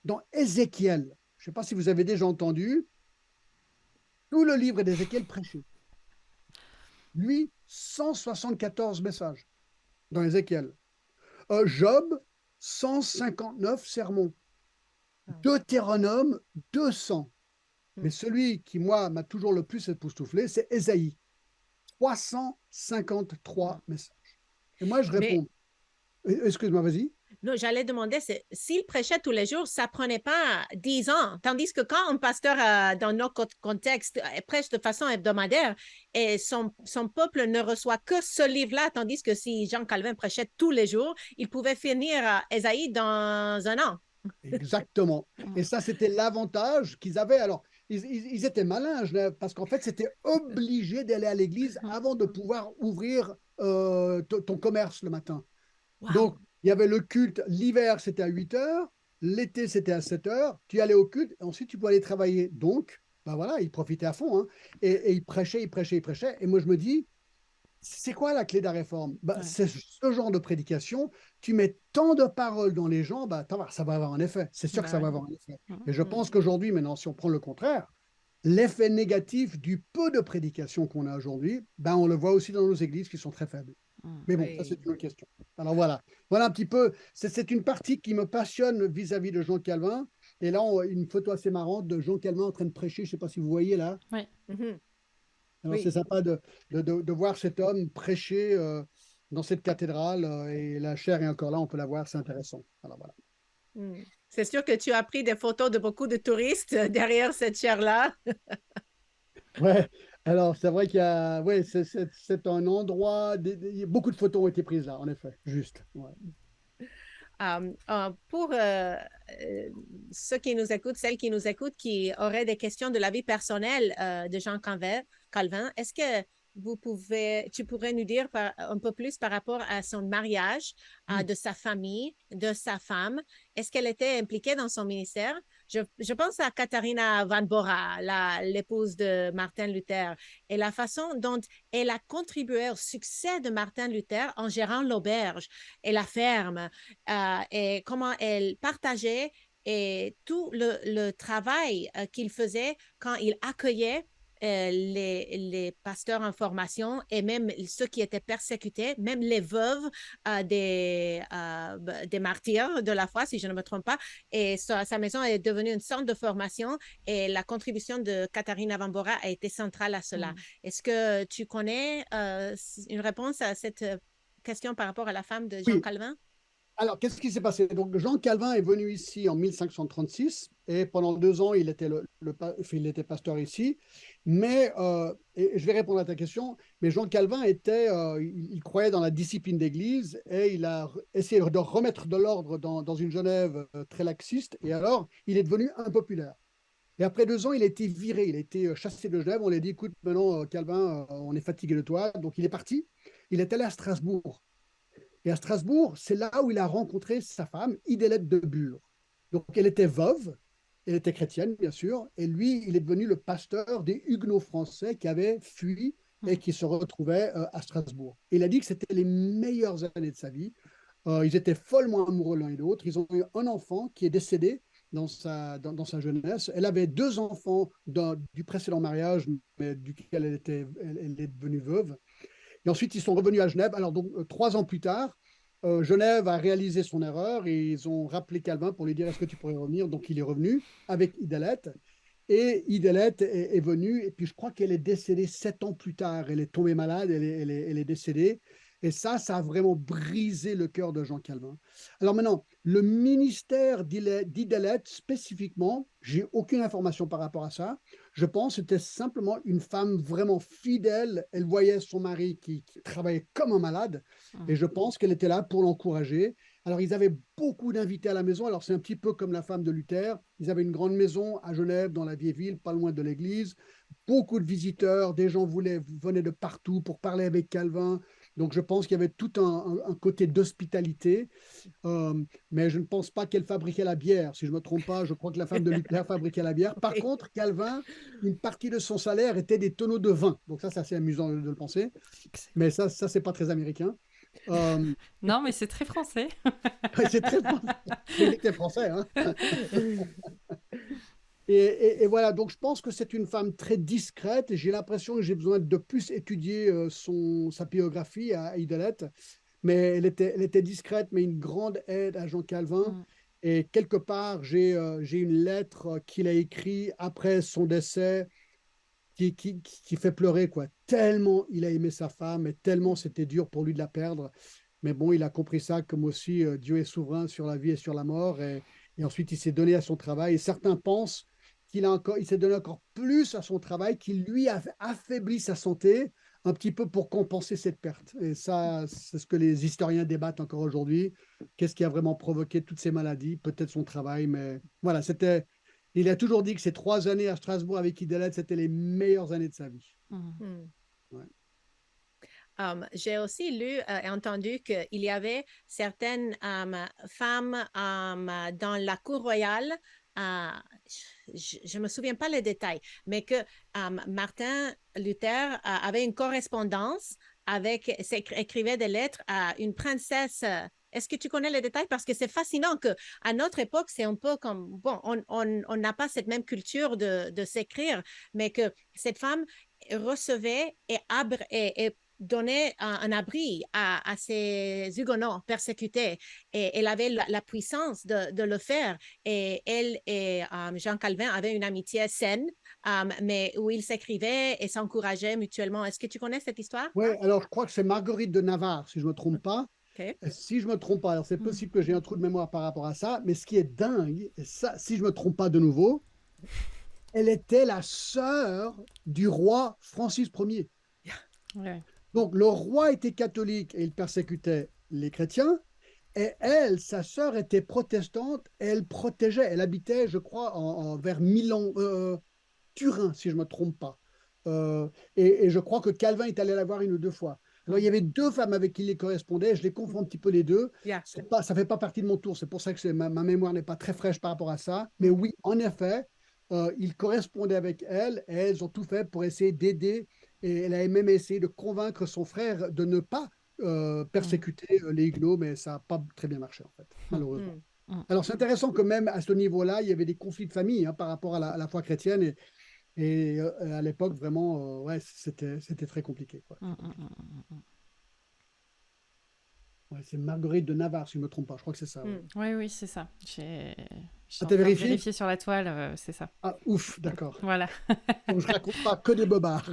dans Ézéchiel, je ne sais pas si vous avez déjà entendu, tout le livre d'Ézéchiel prêché. Lui, 174 messages dans Ézéchiel. Job, 159 sermons. Deutéronome, 200. Mais celui qui, moi, m'a toujours le plus époustouflé, c'est Ésaïe. 353 messages. Et moi, je réponds. Excuse-moi, vas-y. Non, j'allais demander, s'il prêchait tous les jours, ça ne prenait pas 10 ans. Tandis que quand un pasteur, dans notre contexte, prêche de façon hebdomadaire et son peuple ne reçoit que ce livre-là, tandis que si Jean Calvin prêchait tous les jours, il pouvait finir Ésaïe dans un an. Exactement. Et ça, c'était l'avantage qu'ils avaient. Alors, ils étaient malins, parce qu'en fait, c'était obligé d'aller à l'église avant de pouvoir ouvrir ton commerce le matin. Wow. Donc, il y avait le culte, l'hiver, c'était à 8 heures, l'été, c'était à 7 heures, tu allais au culte, et ensuite, tu pouvais aller travailler. Donc, ben voilà, ils profitaient à fond, hein, et ils prêchaient, ils prêchaient, ils prêchaient. Et moi, je me dis, c'est quoi la clé de la réforme? Ben, c'est ce genre de prédication. Tu mets tant de paroles dans les gens, ben, ça va avoir un effet. C'est sûr que ça va avoir un effet. Et je pense qu'aujourd'hui, maintenant, si on prend le contraire, l'effet négatif du peu de prédication qu'on a aujourd'hui, ben, on le voit aussi dans nos églises qui sont très faibles. Mais bon, ça, c'est une autre question. Alors voilà, voilà un petit peu, c'est une partie qui me passionne vis-à-vis de Jean Calvin. Et là, une photo assez marrante de Jean Calvin en train de prêcher, je ne sais pas si vous voyez là. Oui. Alors Oui. c'est sympa de voir cet homme prêcher dans cette cathédrale et la chair est encore là, on peut la voir, c'est intéressant. Alors voilà. C'est sûr que tu as pris des photos de beaucoup de touristes derrière cette chaire-là. Ouais, alors c'est vrai qu'il y a, ouais, c'est un endroit, beaucoup de photos ont été prises là, en effet, juste. Ouais. Pour ceux qui nous écoutent, celles qui nous écoutent, qui auraient des questions de la vie personnelle de Jean Calvin, est-ce que tu pourrais nous dire un peu plus par rapport à son mariage, de sa famille, de sa femme? Est-ce qu'elle était impliquée dans son ministère? Je pense à Katharina Van Bora, l'épouse de Martin Luther, et la façon dont elle a contribué au succès de Martin Luther en gérant l'auberge et la ferme, et comment elle partageait et tout le travail qu'il faisait quand il accueillait les pasteurs en formation et même ceux qui étaient persécutés, même les veuves des martyrs de la foi, si je ne me trompe pas. Et sa maison est devenue une centre de formation et la contribution de Katharina Van Bora a été centrale à cela. Est-ce que tu connais une réponse à cette question par rapport à la femme de Jean Oui. Calvin? Alors, qu'est-ce qui s'est passé? Donc, Jean Calvin est venu ici en 1536 et pendant 2 ans, il était pasteur ici. Mais, et je vais répondre à ta question, mais Jean Calvin il croyait dans la discipline d'Église et il a essayé de remettre de l'ordre dans une Genève très laxiste. Et alors, il est devenu impopulaire. Et après 2 ans, il a été viré, il a été chassé de Genève. On lui a dit, écoute, maintenant, Calvin, on est fatigué de toi. Donc, il est parti. Il est allé à Strasbourg. Et à Strasbourg, c'est là où il a rencontré sa femme, Idélette de Bure. Donc, elle était veuve, elle était chrétienne, bien sûr, et lui, il est devenu le pasteur des Huguenots français qui avaient fui et qui se retrouvaient à Strasbourg. Et il a dit que c'était les meilleures années de sa vie. Ils étaient follement amoureux l'un et l'autre. Ils ont eu un enfant qui est décédé dans sa jeunesse. Elle avait 2 enfants du précédent mariage, mais duquel elle est devenue veuve. Et ensuite, ils sont revenus à Genève. Alors, donc, 3 ans plus tard, Genève a réalisé son erreur et ils ont rappelé Calvin pour lui dire est-ce que tu pourrais revenir? Donc, il est revenu avec Idélette. Et Idélette est venue. Et puis, je crois qu'elle est décédée 7 ans plus tard. Elle est tombée malade, elle est décédée. Et ça a vraiment brisé le cœur de Jean Calvin. Alors maintenant, le ministère d'Idélette spécifiquement, j'ai aucune information par rapport à ça. Je pense que c'était simplement une femme vraiment fidèle. Elle voyait son mari qui travaillait comme un malade. Et je pense qu'elle était là pour l'encourager. Alors, ils avaient beaucoup d'invités à la maison. Alors, c'est un petit peu comme la femme de Luther. Ils avaient une grande maison à Genève, dans la vieille ville, pas loin de l'église. Beaucoup de visiteurs. Des gens venaient de partout pour parler avec Calvin. Donc, je pense qu'il y avait tout un côté d'hospitalité. Mais je ne pense pas qu'elle fabriquait la bière. Si je ne me trompe pas, je crois que la femme de Luther fabriquait la bière. Par contre, Calvin, une partie de son salaire était des tonneaux de vin. Donc ça, c'est assez amusant de le penser. Mais ça c'est pas très américain. Non, mais c'est très français. C'est très français. C'est français, hein. Et voilà, donc je pense que c'est une femme très discrète et j'ai l'impression que j'ai besoin de plus étudier sa biographie à Idélette. Mais elle était discrète, mais une grande aide à Jean Calvin. Et quelque part, j'ai une lettre qu'il a écrite après son décès qui fait pleurer, quoi. Tellement il a aimé sa femme et tellement c'était dur pour lui de la perdre. Mais bon, il a compris ça comme aussi Dieu est souverain sur la vie et sur la mort. Et ensuite, il s'est donné à son travail. Et certains pensent il s'est donné encore plus à son travail, qu'il lui a affaibli sa santé un petit peu pour compenser cette perte. Et ça, c'est ce que les historiens débattent encore aujourd'hui. Qu'est-ce qui a vraiment provoqué toutes ces maladies? Peut-être son travail, mais voilà, il a toujours dit que ces 3 années à Strasbourg avec Idélette, c'était les meilleures années de sa vie. Ouais. J'ai aussi lu et entendu qu'il y avait certaines femmes dans la cour royale. Je ne me souviens pas les détails, mais que Martin Luther avait une correspondance écrivait des lettres à une princesse Est-ce que tu connais les détails? Parce que c'est fascinant qu'à notre époque, c'est un peu comme, bon, on n'a pas cette même culture de s'écrire, mais que cette femme recevait et donnait un abri à ces Huguenots persécutés. Et elle avait la puissance de le faire. Et elle et Jean Calvin avaient une amitié saine, mais où ils s'écrivaient et s'encourageaient mutuellement. Est-ce que tu connais cette histoire? Oui, alors je crois que c'est Marguerite de Navarre, si je ne me trompe pas. OK. Si je ne me trompe pas, alors c'est Mm. possible que j'ai un trou de mémoire par rapport à ça, mais ce qui est dingue, et ça, si je ne me trompe pas de nouveau, elle était la sœur du roi Francis Ier. Ouais. Donc le roi était catholique et il persécutait les chrétiens, et elle, sa sœur, était protestante et elle protégeait, elle habitait, je crois, vers Milan, Turin, si je ne me trompe pas. Et je crois que Calvin est allé la voir une ou deux fois. Alors, il y avait deux femmes avec qui il correspondait. Je les confonds un petit peu les deux. Yeah. Ça ne fait pas partie de mon tour. C'est pour ça que ma mémoire n'est pas très fraîche par rapport à ça. Mais oui, en effet, il correspondait avec elle et elles ont tout fait pour essayer d'aider. Et elle a même essayé de convaincre son frère de ne pas persécuter les Huguenots, mais ça n'a pas très bien marché, en fait, malheureusement. Alors, c'est intéressant que même à ce niveau-là, il y avait des conflits de famille hein, par rapport à la foi chrétienne. Et à l'époque, vraiment, ouais, c'était très compliqué, quoi. Ouais, c'est Marguerite de Navarre, si je ne me trompe pas. Je crois que c'est ça. Ouais. Oui, oui, c'est ça. J'ai Ah, en t'as train de vérifié? vérifier sur la toile, c'est ça. Ah, ouf, d'accord. Voilà. Donc, je raconte pas que des bobards.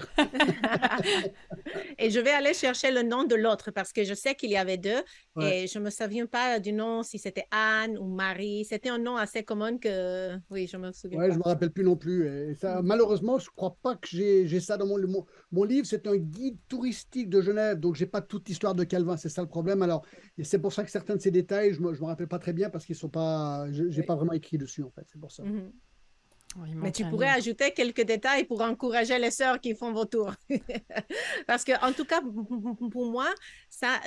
Et je vais aller chercher le nom de l'autre parce que je sais qu'il y avait deux Ouais. et je ne me souviens pas du nom, si c'était Anne ou Marie. C'était un nom assez commun que, oui, je ne me souviens Ouais, pas. je me rappelle plus non plus. Et ça, malheureusement, je crois pas que j'ai ça dans mon livre. C'est un guide touristique de Genève, donc j'ai pas toute l'histoire de Calvin. C'est ça le problème. Alors, et c'est pour ça que certains de ces détails, je me rappelle pas très bien parce qu'ils sont pas, j'ai Oui. pas vraiment écrit dessus en fait. C'est pour ça. Oui, il Mais manque tu un pourrais livre. ajouter quelques détails pour encourager les sœurs qui font vos tours. Parce que, en tout cas, pour moi, ça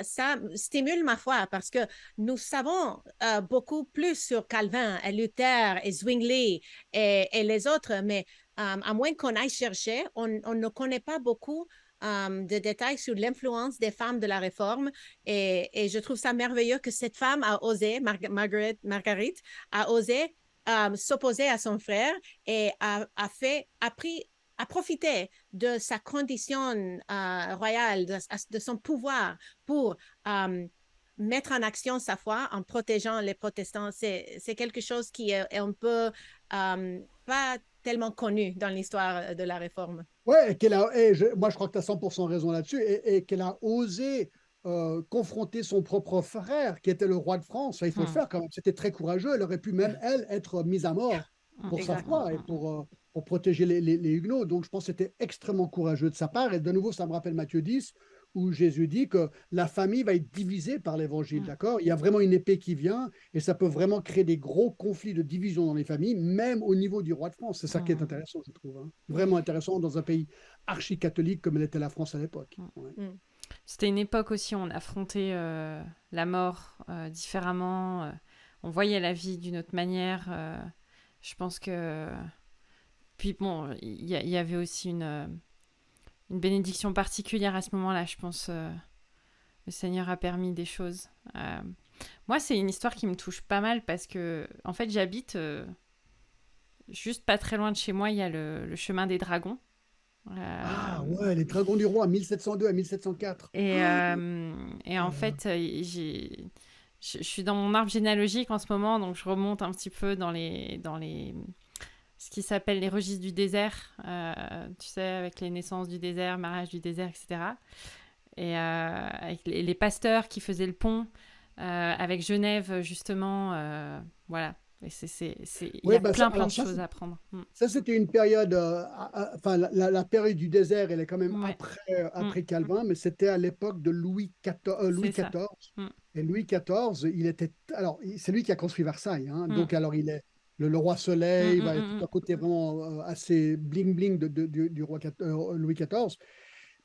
stimule ma foi parce que nous savons beaucoup plus sur Calvin et Luther et Zwingli et les autres, mais à moins qu'on aille chercher, on ne connaît pas beaucoup de détails sur l'influence des femmes de la Réforme. Et je trouve ça merveilleux que cette femme a osé, Marguerite, a osé s'opposer à son frère et a profité de sa condition royale, de son pouvoir pour mettre en action sa foi en protégeant les protestants. C'est quelque chose qui est un peu pas tellement connu dans l'histoire de la Réforme. Ouais, moi je crois que tu as 100% raison là-dessus, et qu'elle a osé confronter son propre frère, qui était le roi de France. Ça, il faut le faire quand même. C'était très courageux. Elle aurait pu même, elle, être mise à mort pour sa Exactement. foi et pour protéger les Huguenots. Donc je pense que c'était extrêmement courageux de sa part. Et de nouveau, ça me rappelle Matthieu 10, où Jésus dit que la famille va être divisée par l'évangile, d'accord? Il y a vraiment une épée qui vient et ça peut vraiment créer des gros conflits de division dans les familles, même au niveau du roi de France. C'est ça qui est intéressant, je trouve. Hein. Vraiment intéressant dans un pays archi-catholique comme l'était la France à l'époque. Ouais. C'était une époque aussi où on affrontait la mort différemment. On voyait la vie d'une autre manière. Je pense que... Puis bon, il y avait aussi une bénédiction particulière à ce moment-là. Je pense le Seigneur a permis des choses. Moi, c'est une histoire qui me touche pas mal parce que, en fait, j'habite juste pas très loin de chez moi. Il y a le chemin des dragons. Ah ouais, les dragons du roi, 1702 à 1704. Et en fait, je suis dans mon arbre généalogique en ce moment, donc je remonte un petit peu dans ce qui s'appelle les registres du désert, tu sais, avec les naissances du désert, mariage du désert, etc. Et avec les pasteurs qui faisaient le pont, avec Genève, justement, voilà. Et il y a plein de choses à apprendre. Ça, c'était une période, enfin, la période du désert, elle est quand même après Calvin, mais c'était à l'époque de Louis XIV. Et Louis XIV, alors, c'est lui qui a construit Versailles. Hein, donc, alors, il est le roi Soleil, il y a tout un côté vraiment assez bling-bling du roi Louis XIV.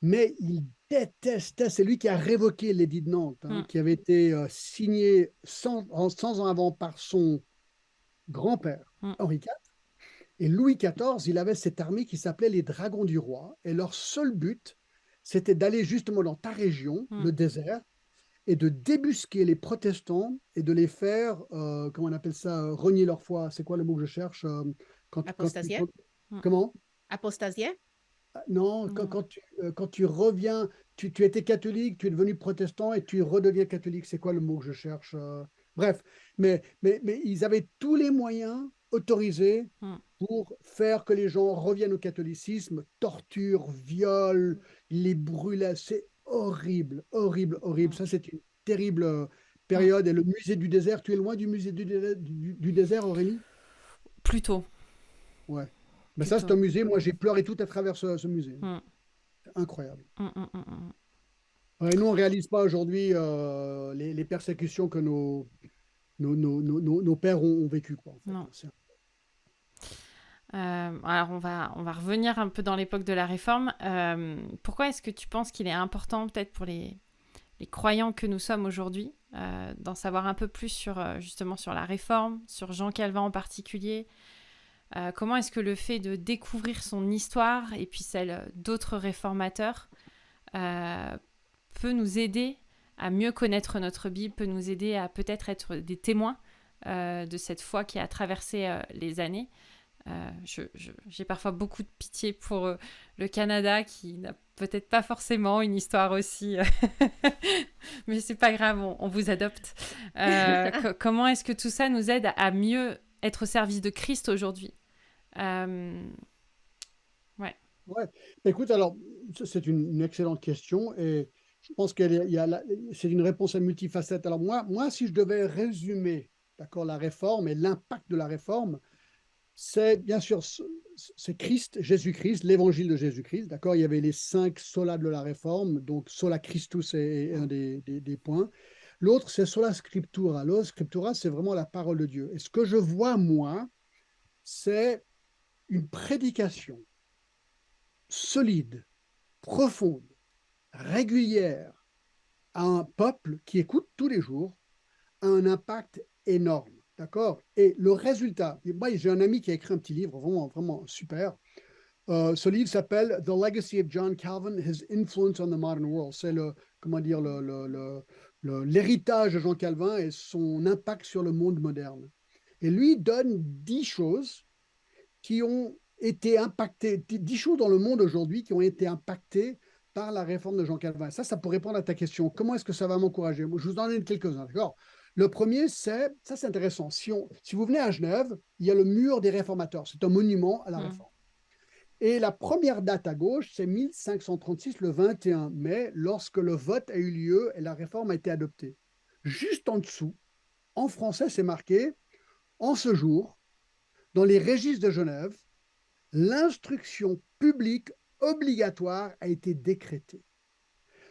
Mais il détestait, c'est lui qui a révoqué l'édit de Nantes, hein, qui avait été signé 100 ans avant par son grand-père, Henri IV. Et Louis XIV, il avait cette armée qui s'appelait les Dragons du Roi. Et leur seul but, c'était d'aller justement dans ta région, le désert, et de débusquer les protestants et de les faire, comment on appelle ça, renier leur foi. C'est quoi le mot que je cherche Apostasier? Comment? Apostasier? Non, Non. quand tu reviens, tu étais catholique, tu es devenu protestant et tu redeviens catholique. C'est quoi le mot que je cherche? Bref, mais ils avaient tous les moyens autorisés Mm. pour faire que les gens reviennent au catholicisme. Torture, viol, les brûlaient. C'est horrible, horrible, horrible. Mm. Ça, c'est une terrible Mm. période. Et le musée du désert, tu es loin du musée du désert, Aurélie? Plutôt, Ouais. Mais ça, c'est plutôt. un musée. Moi, j'ai pleuré tout à travers ce musée. Mm. C'est incroyable. Mm, mm, mm, mm. Ouais, nous, on ne réalise pas aujourd'hui les persécutions que nos pères ont vécues, quoi, en fait. Non. Alors, on va revenir un peu dans l'époque de la Réforme. Pourquoi est-ce que tu penses qu'il est important, peut-être pour les croyants que nous sommes aujourd'hui, d'en savoir un peu plus sur, justement, sur la Réforme, sur Jean Calvin en particulier? Comment est-ce que le fait de découvrir son histoire et puis celle d'autres réformateurs peut nous aider à mieux connaître notre Bible, peut nous aider à peut-être être des témoins de cette foi qui a traversé les années? J'ai parfois beaucoup de pitié pour le Canada qui n'a peut-être pas forcément une histoire aussi, mais c'est pas grave, on vous adopte. Comment est-ce que tout ça nous aide à mieux être au service de Christ aujourd'hui? Ouais. Ouais. Écoute, alors, c'est une excellente question et je pense c'est une réponse à multifacette. Alors, moi, si je devais résumer, d'accord, la réforme et l'impact de la réforme, c'est bien sûr c'est Christ, Jésus-Christ, l'évangile de Jésus-Christ. D'accord, il y avait les 5 solas de la réforme, donc sola Christus est un des points. L'autre, c'est sola scriptura. Sola scriptura, c'est vraiment la parole de Dieu. Et ce que je vois, moi, c'est une prédication solide, profonde, régulière à un peuple qui écoute tous les jours, a un impact énorme. D'accord. Et le résultat, moi j'ai un ami qui a écrit un petit livre vraiment, vraiment super. Ce livre s'appelle The Legacy of John Calvin, His Influence on the Modern World. C'est comment dire, l'héritage de Jean Calvin et son impact sur le monde moderne. Et lui donne 10 choses qui ont été impactées, 10 choses dans le monde aujourd'hui qui ont été impactées par la réforme de Jean Calvin. Ça pour répondre à ta question. Comment est-ce que ça va m'encourager? Je vous en donne quelques-uns, d'accord? Le premier, c'est intéressant. Si vous venez à Genève, il y a le mur des réformateurs. C'est un monument à la réforme. Et la première date à gauche, c'est 1536, le 21 mai, lorsque le vote a eu lieu et la réforme a été adoptée. Juste en dessous, en français, c'est marqué « En ce jour, dans les registres de Genève, l'instruction publique obligatoire a été décrétée.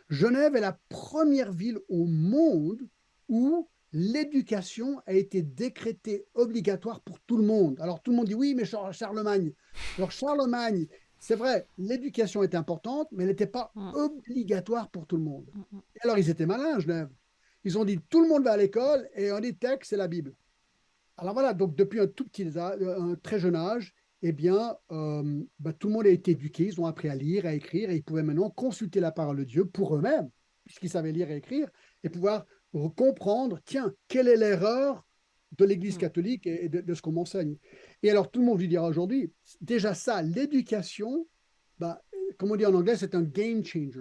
Genève est la première ville au monde où l'éducation a été décrétée obligatoire pour tout le monde. Alors tout le monde dit oui, mais Charlemagne. Alors Charlemagne, c'est vrai, l'éducation était importante, mais elle n'était pas obligatoire pour tout le monde. Et alors ils étaient malins, Genève. Ils ont dit tout le monde va à l'école et un des textes, c'est la Bible. Alors voilà, donc depuis un très jeune âge, eh bien, tout le monde a été éduqué, ils ont appris à lire, à écrire, et ils pouvaient maintenant consulter la parole de Dieu pour eux-mêmes, puisqu'ils savaient lire et écrire, et pouvoir comprendre, tiens, quelle est l'erreur de l'Église catholique et de ce qu'on m'enseigne. Et alors, tout le monde lui dira aujourd'hui, déjà ça, l'éducation, comme on dit en anglais, c'est un game changer.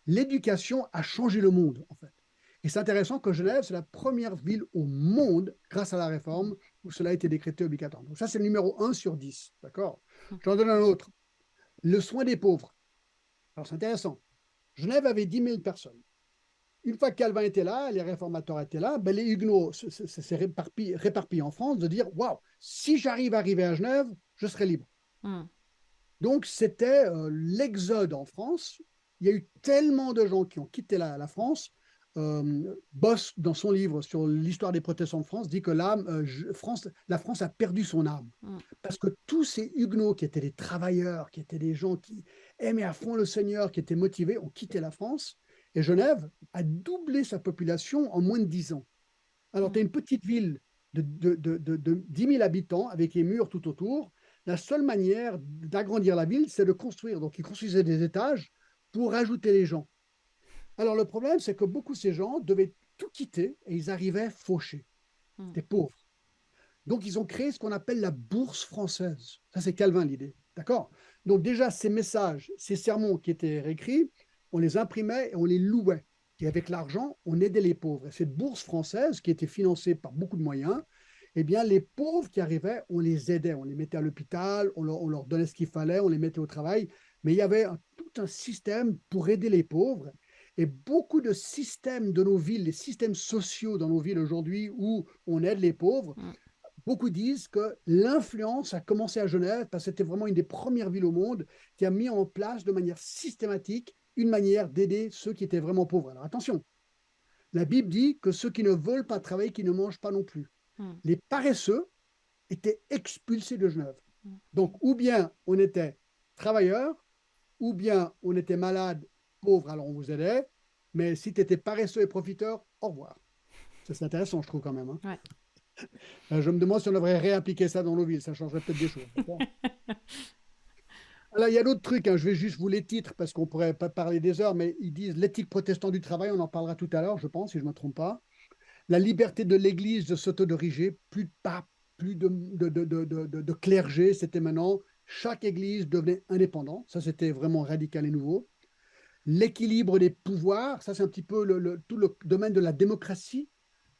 L'éducation a changé le monde, en fait. Et c'est intéressant que Genève, c'est la première ville au monde, grâce à la réforme, où cela a été décrété obligatoire. Donc ça, c'est le numéro 1 sur 10. D'accord? J'en donne un autre. Le soin des pauvres. Alors c'est intéressant. Genève avait 10 000 personnes. Une fois que Calvin était là, les réformateurs étaient là, les Huguenots s'est réparpillés en France de dire, waouh, si j'arrive à arriver à Genève, je serai libre. Donc c'était l'exode en France. Il y a eu tellement de gens qui ont quitté la France. Boss, dans son livre sur l'histoire des protestants de France, dit que la France a perdu son âme. Parce que tous ces Huguenots qui étaient des travailleurs, qui étaient des gens qui aimaient à fond le Seigneur, qui étaient motivés, ont quitté la France. Et Genève a doublé sa population en moins de 10 ans. Alors, tu as une petite ville de 10 000 habitants avec les murs tout autour. La seule manière d'agrandir la ville, c'est de construire. Donc, ils construisaient des étages pour rajouter les gens. Alors, le problème, c'est que beaucoup de ces gens devaient tout quitter et ils arrivaient fauchés, des pauvres. Donc, ils ont créé ce qu'on appelle la bourse française. Ça, c'est Calvin, l'idée. D'accord? Donc, déjà, ces messages, ces sermons qui étaient réécrits, on les imprimait et on les louait. Et avec l'argent, on aidait les pauvres. Et cette bourse française, qui était financée par beaucoup de moyens, eh bien, les pauvres qui arrivaient, on les aidait. On les mettait à l'hôpital, on leur donnait ce qu'il fallait, on les mettait au travail. Mais il y avait tout un système pour aider les pauvres. Et beaucoup de systèmes de nos villes, les systèmes sociaux dans nos villes aujourd'hui où on aide les pauvres, beaucoup disent que l'influence a commencé à Genève parce que c'était vraiment une des premières villes au monde qui a mis en place de manière systématique une manière d'aider ceux qui étaient vraiment pauvres. Alors attention, la Bible dit que ceux qui ne veulent pas travailler, qui ne mangent pas non plus. Les paresseux étaient expulsés de Genève. Donc, ou bien on était travailleurs, ou bien on était malade, pauvre, alors on vous aidait, mais si tu étais paresseux et profiteur, au revoir. Ça, c'est intéressant, je trouve, quand même. Hein. Ouais. Je me demande si on devrait réappliquer ça dans nos villes, ça changerait peut-être des choses. Alors, il y a d'autres trucs, hein. Je vais juste vous les titres parce qu'on pourrait pas parler des heures, mais ils disent l'éthique protestante du travail, on en parlera tout à l'heure, je pense, si je ne me trompe pas. La liberté de l'Église de s'autodiriger, plus de pape, plus de clergé, c'était maintenant, chaque Église devenait indépendante, ça c'était vraiment radical et nouveau. L'équilibre des pouvoirs, ça c'est un petit peu tout le domaine de la démocratie.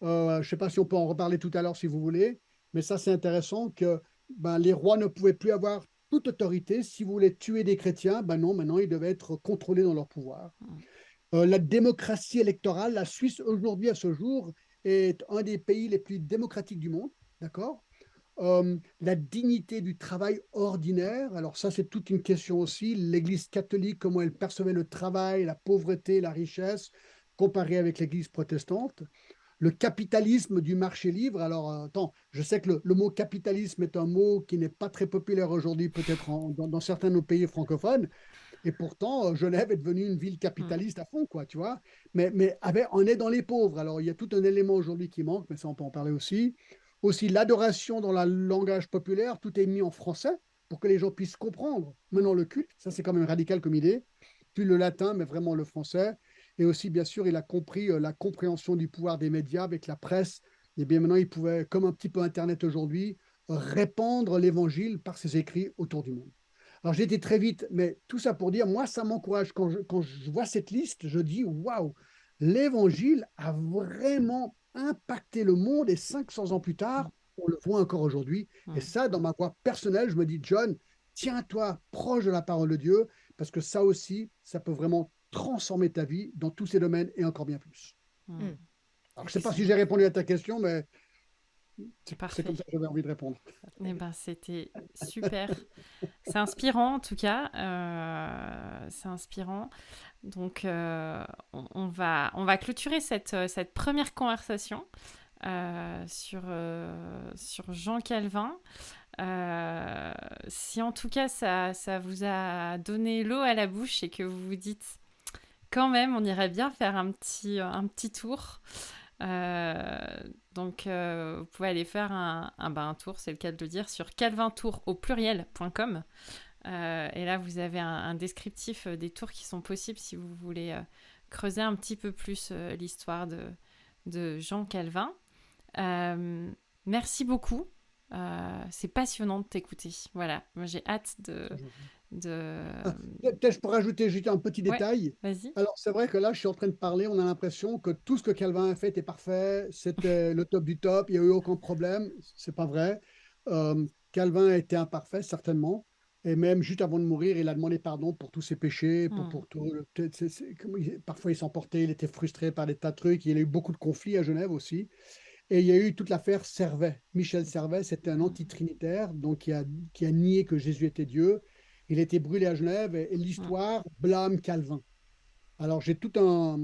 Je ne sais pas si on peut en reparler tout à l'heure si vous voulez, mais ça c'est intéressant que les rois ne pouvaient plus avoir toute autorité. Si vous voulez tuer des chrétiens, non, maintenant ils devaient être contrôlés dans leur pouvoir. La démocratie électorale, la Suisse aujourd'hui à ce jour est un des pays les plus démocratiques du monde, d'accord? La dignité du travail ordinaire, alors ça c'est toute une question aussi, l'Église catholique, comment elle percevait le travail, la pauvreté, la richesse, comparée avec l'Église protestante. Le capitalisme du marché libre, alors attends, je sais que le mot capitalisme est un mot qui n'est pas très populaire aujourd'hui, peut-être dans certains de nos pays francophones, et pourtant Genève est devenue une ville capitaliste à fond, quoi, tu vois, mais on est dans les pauvres, alors il y a tout un élément aujourd'hui qui manque, mais ça on peut en parler aussi. Aussi, l'adoration dans le langage populaire, tout est mis en français pour que les gens puissent comprendre. Maintenant, le culte, ça c'est quand même radical comme idée. Plus le latin, mais vraiment le français. Et aussi, bien sûr, il a compris la compréhension du pouvoir des médias avec la presse. Et bien maintenant, il pouvait, comme un petit peu Internet aujourd'hui, répandre l'évangile par ses écrits autour du monde. Alors, j'ai été très vite, mais tout ça pour dire, moi, ça m'encourage. Quand je vois cette liste, je dis, waouh, l'évangile a vraiment impacté le monde et 500 ans plus tard, on le voit encore aujourd'hui. Et ça, dans ma voie personnelle, je me dis, John, tiens-toi proche de la parole de Dieu, parce que ça aussi, ça peut vraiment transformer ta vie dans tous ces domaines et encore bien plus. Alors, je ne sais pas si j'ai répondu à ta question, mais c'est comme ça que j'avais envie de répondre. Eh ben, c'était super. C'est inspirant en tout cas. C'est inspirant. Donc, on va clôturer cette première conversation sur Jean Calvin. Si en tout cas ça vous a donné l'eau à la bouche et que vous vous dites quand même on irait bien faire un petit tour, donc vous pouvez aller faire un tour, c'est le cas de le dire, sur calvintour.com. Et là vous avez un descriptif des tours qui sont possibles si vous voulez creuser un petit peu plus l'histoire de Jean Calvin. Merci beaucoup. C'est passionnant de t'écouter. Voilà, moi j'ai hâte Peut-être je pourrais rajouter juste un petit détail. Vas-y. Alors, c'est vrai que là, je suis en train de parler, on a l'impression que tout ce que Calvin a fait était parfait, c'était le top du top, il n'y a eu aucun problème. C'est pas vrai. Calvin était imparfait, certainement. Et même juste avant de mourir, il a demandé pardon pour tous ses péchés, pour tout. Parfois, il s'emportait, il était frustré par des tas de trucs. Il y a eu beaucoup de conflits à Genève aussi. Et il y a eu toute l'affaire Servet. Michel Servet, c'était un antitrinitaire, donc qui a nié que Jésus était Dieu. Il a été brûlé à Genève et l'histoire blâme Calvin. Alors, j'ai tout un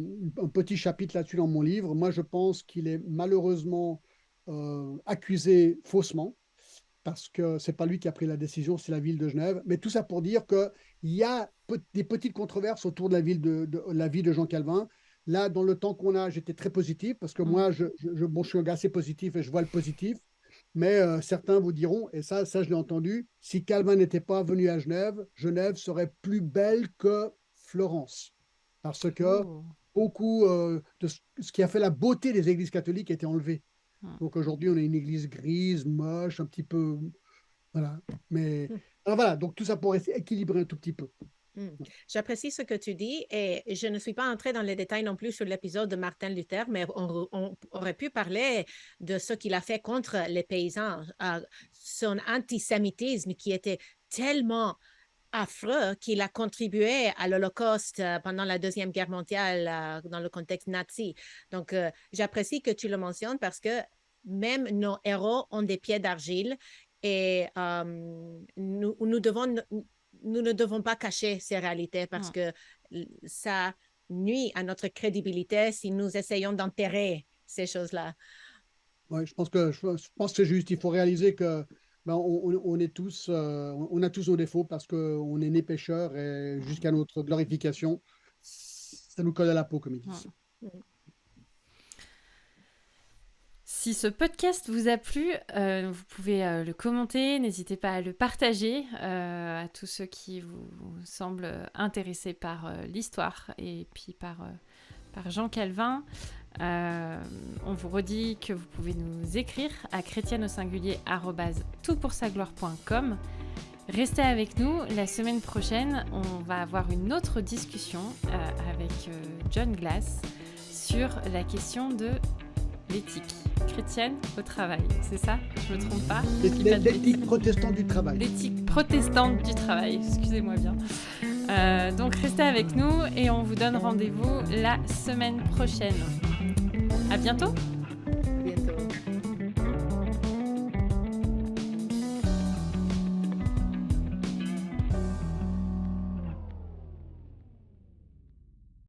petit chapitre là-dessus dans mon livre. Moi, je pense qu'il est malheureusement accusé faussement parce que ce n'est pas lui qui a pris la décision, c'est la ville de Genève. Mais tout ça pour dire qu'il y a des petites controverses autour de la vie de Jean Calvin. Là, dans le temps qu'on a, j'étais très positif parce que moi, je suis un gars assez positif et je vois le positif. Mais certains vous diront, et ça je l'ai entendu, si Calvin n'était pas venu à Genève, Genève serait plus belle que Florence. Parce que beaucoup de ce qui a fait la beauté des églises catholiques a été enlevé. Donc aujourd'hui, on a une église grise, moche, un petit peu... Voilà. Mais alors voilà, donc tout ça pour équilibrer un tout petit peu. J'apprécie ce que tu dis et je ne suis pas entrée dans les détails non plus sur l'épisode de Martin Luther, mais on aurait pu parler de ce qu'il a fait contre les paysans, son antisémitisme qui était tellement affreux qu'il a contribué à l'Holocauste pendant la Deuxième Guerre mondiale dans le contexte nazi. Donc, j'apprécie que tu le mentionnes parce que même nos héros ont des pieds d'argile et nous ne devons pas cacher ces réalités parce que ça nuit à notre crédibilité si nous essayons d'enterrer ces choses-là. Ouais, je pense que c'est juste. Il faut réaliser que on est tous, on a tous nos défauts parce qu'on est nés pécheurs et jusqu'à notre glorification, ça nous colle à la peau, comme ils disent. Si ce podcast vous a plu, vous pouvez le commenter, n'hésitez pas à le partager à tous ceux qui vous semblent intéressés par l'histoire et puis par Jean Calvin. On vous redit que vous pouvez nous écrire à chrétienne@toutpoursagloire.com. Restez avec nous, la semaine prochaine, on va avoir une autre discussion avec John Glass sur la question de l'éthique chrétienne au travail. C'est ça? Je me trompe pas? L'éthique protestante du travail. L'éthique protestante du travail, excusez-moi bien. Donc restez avec nous et on vous donne rendez-vous la semaine prochaine. À bientôt!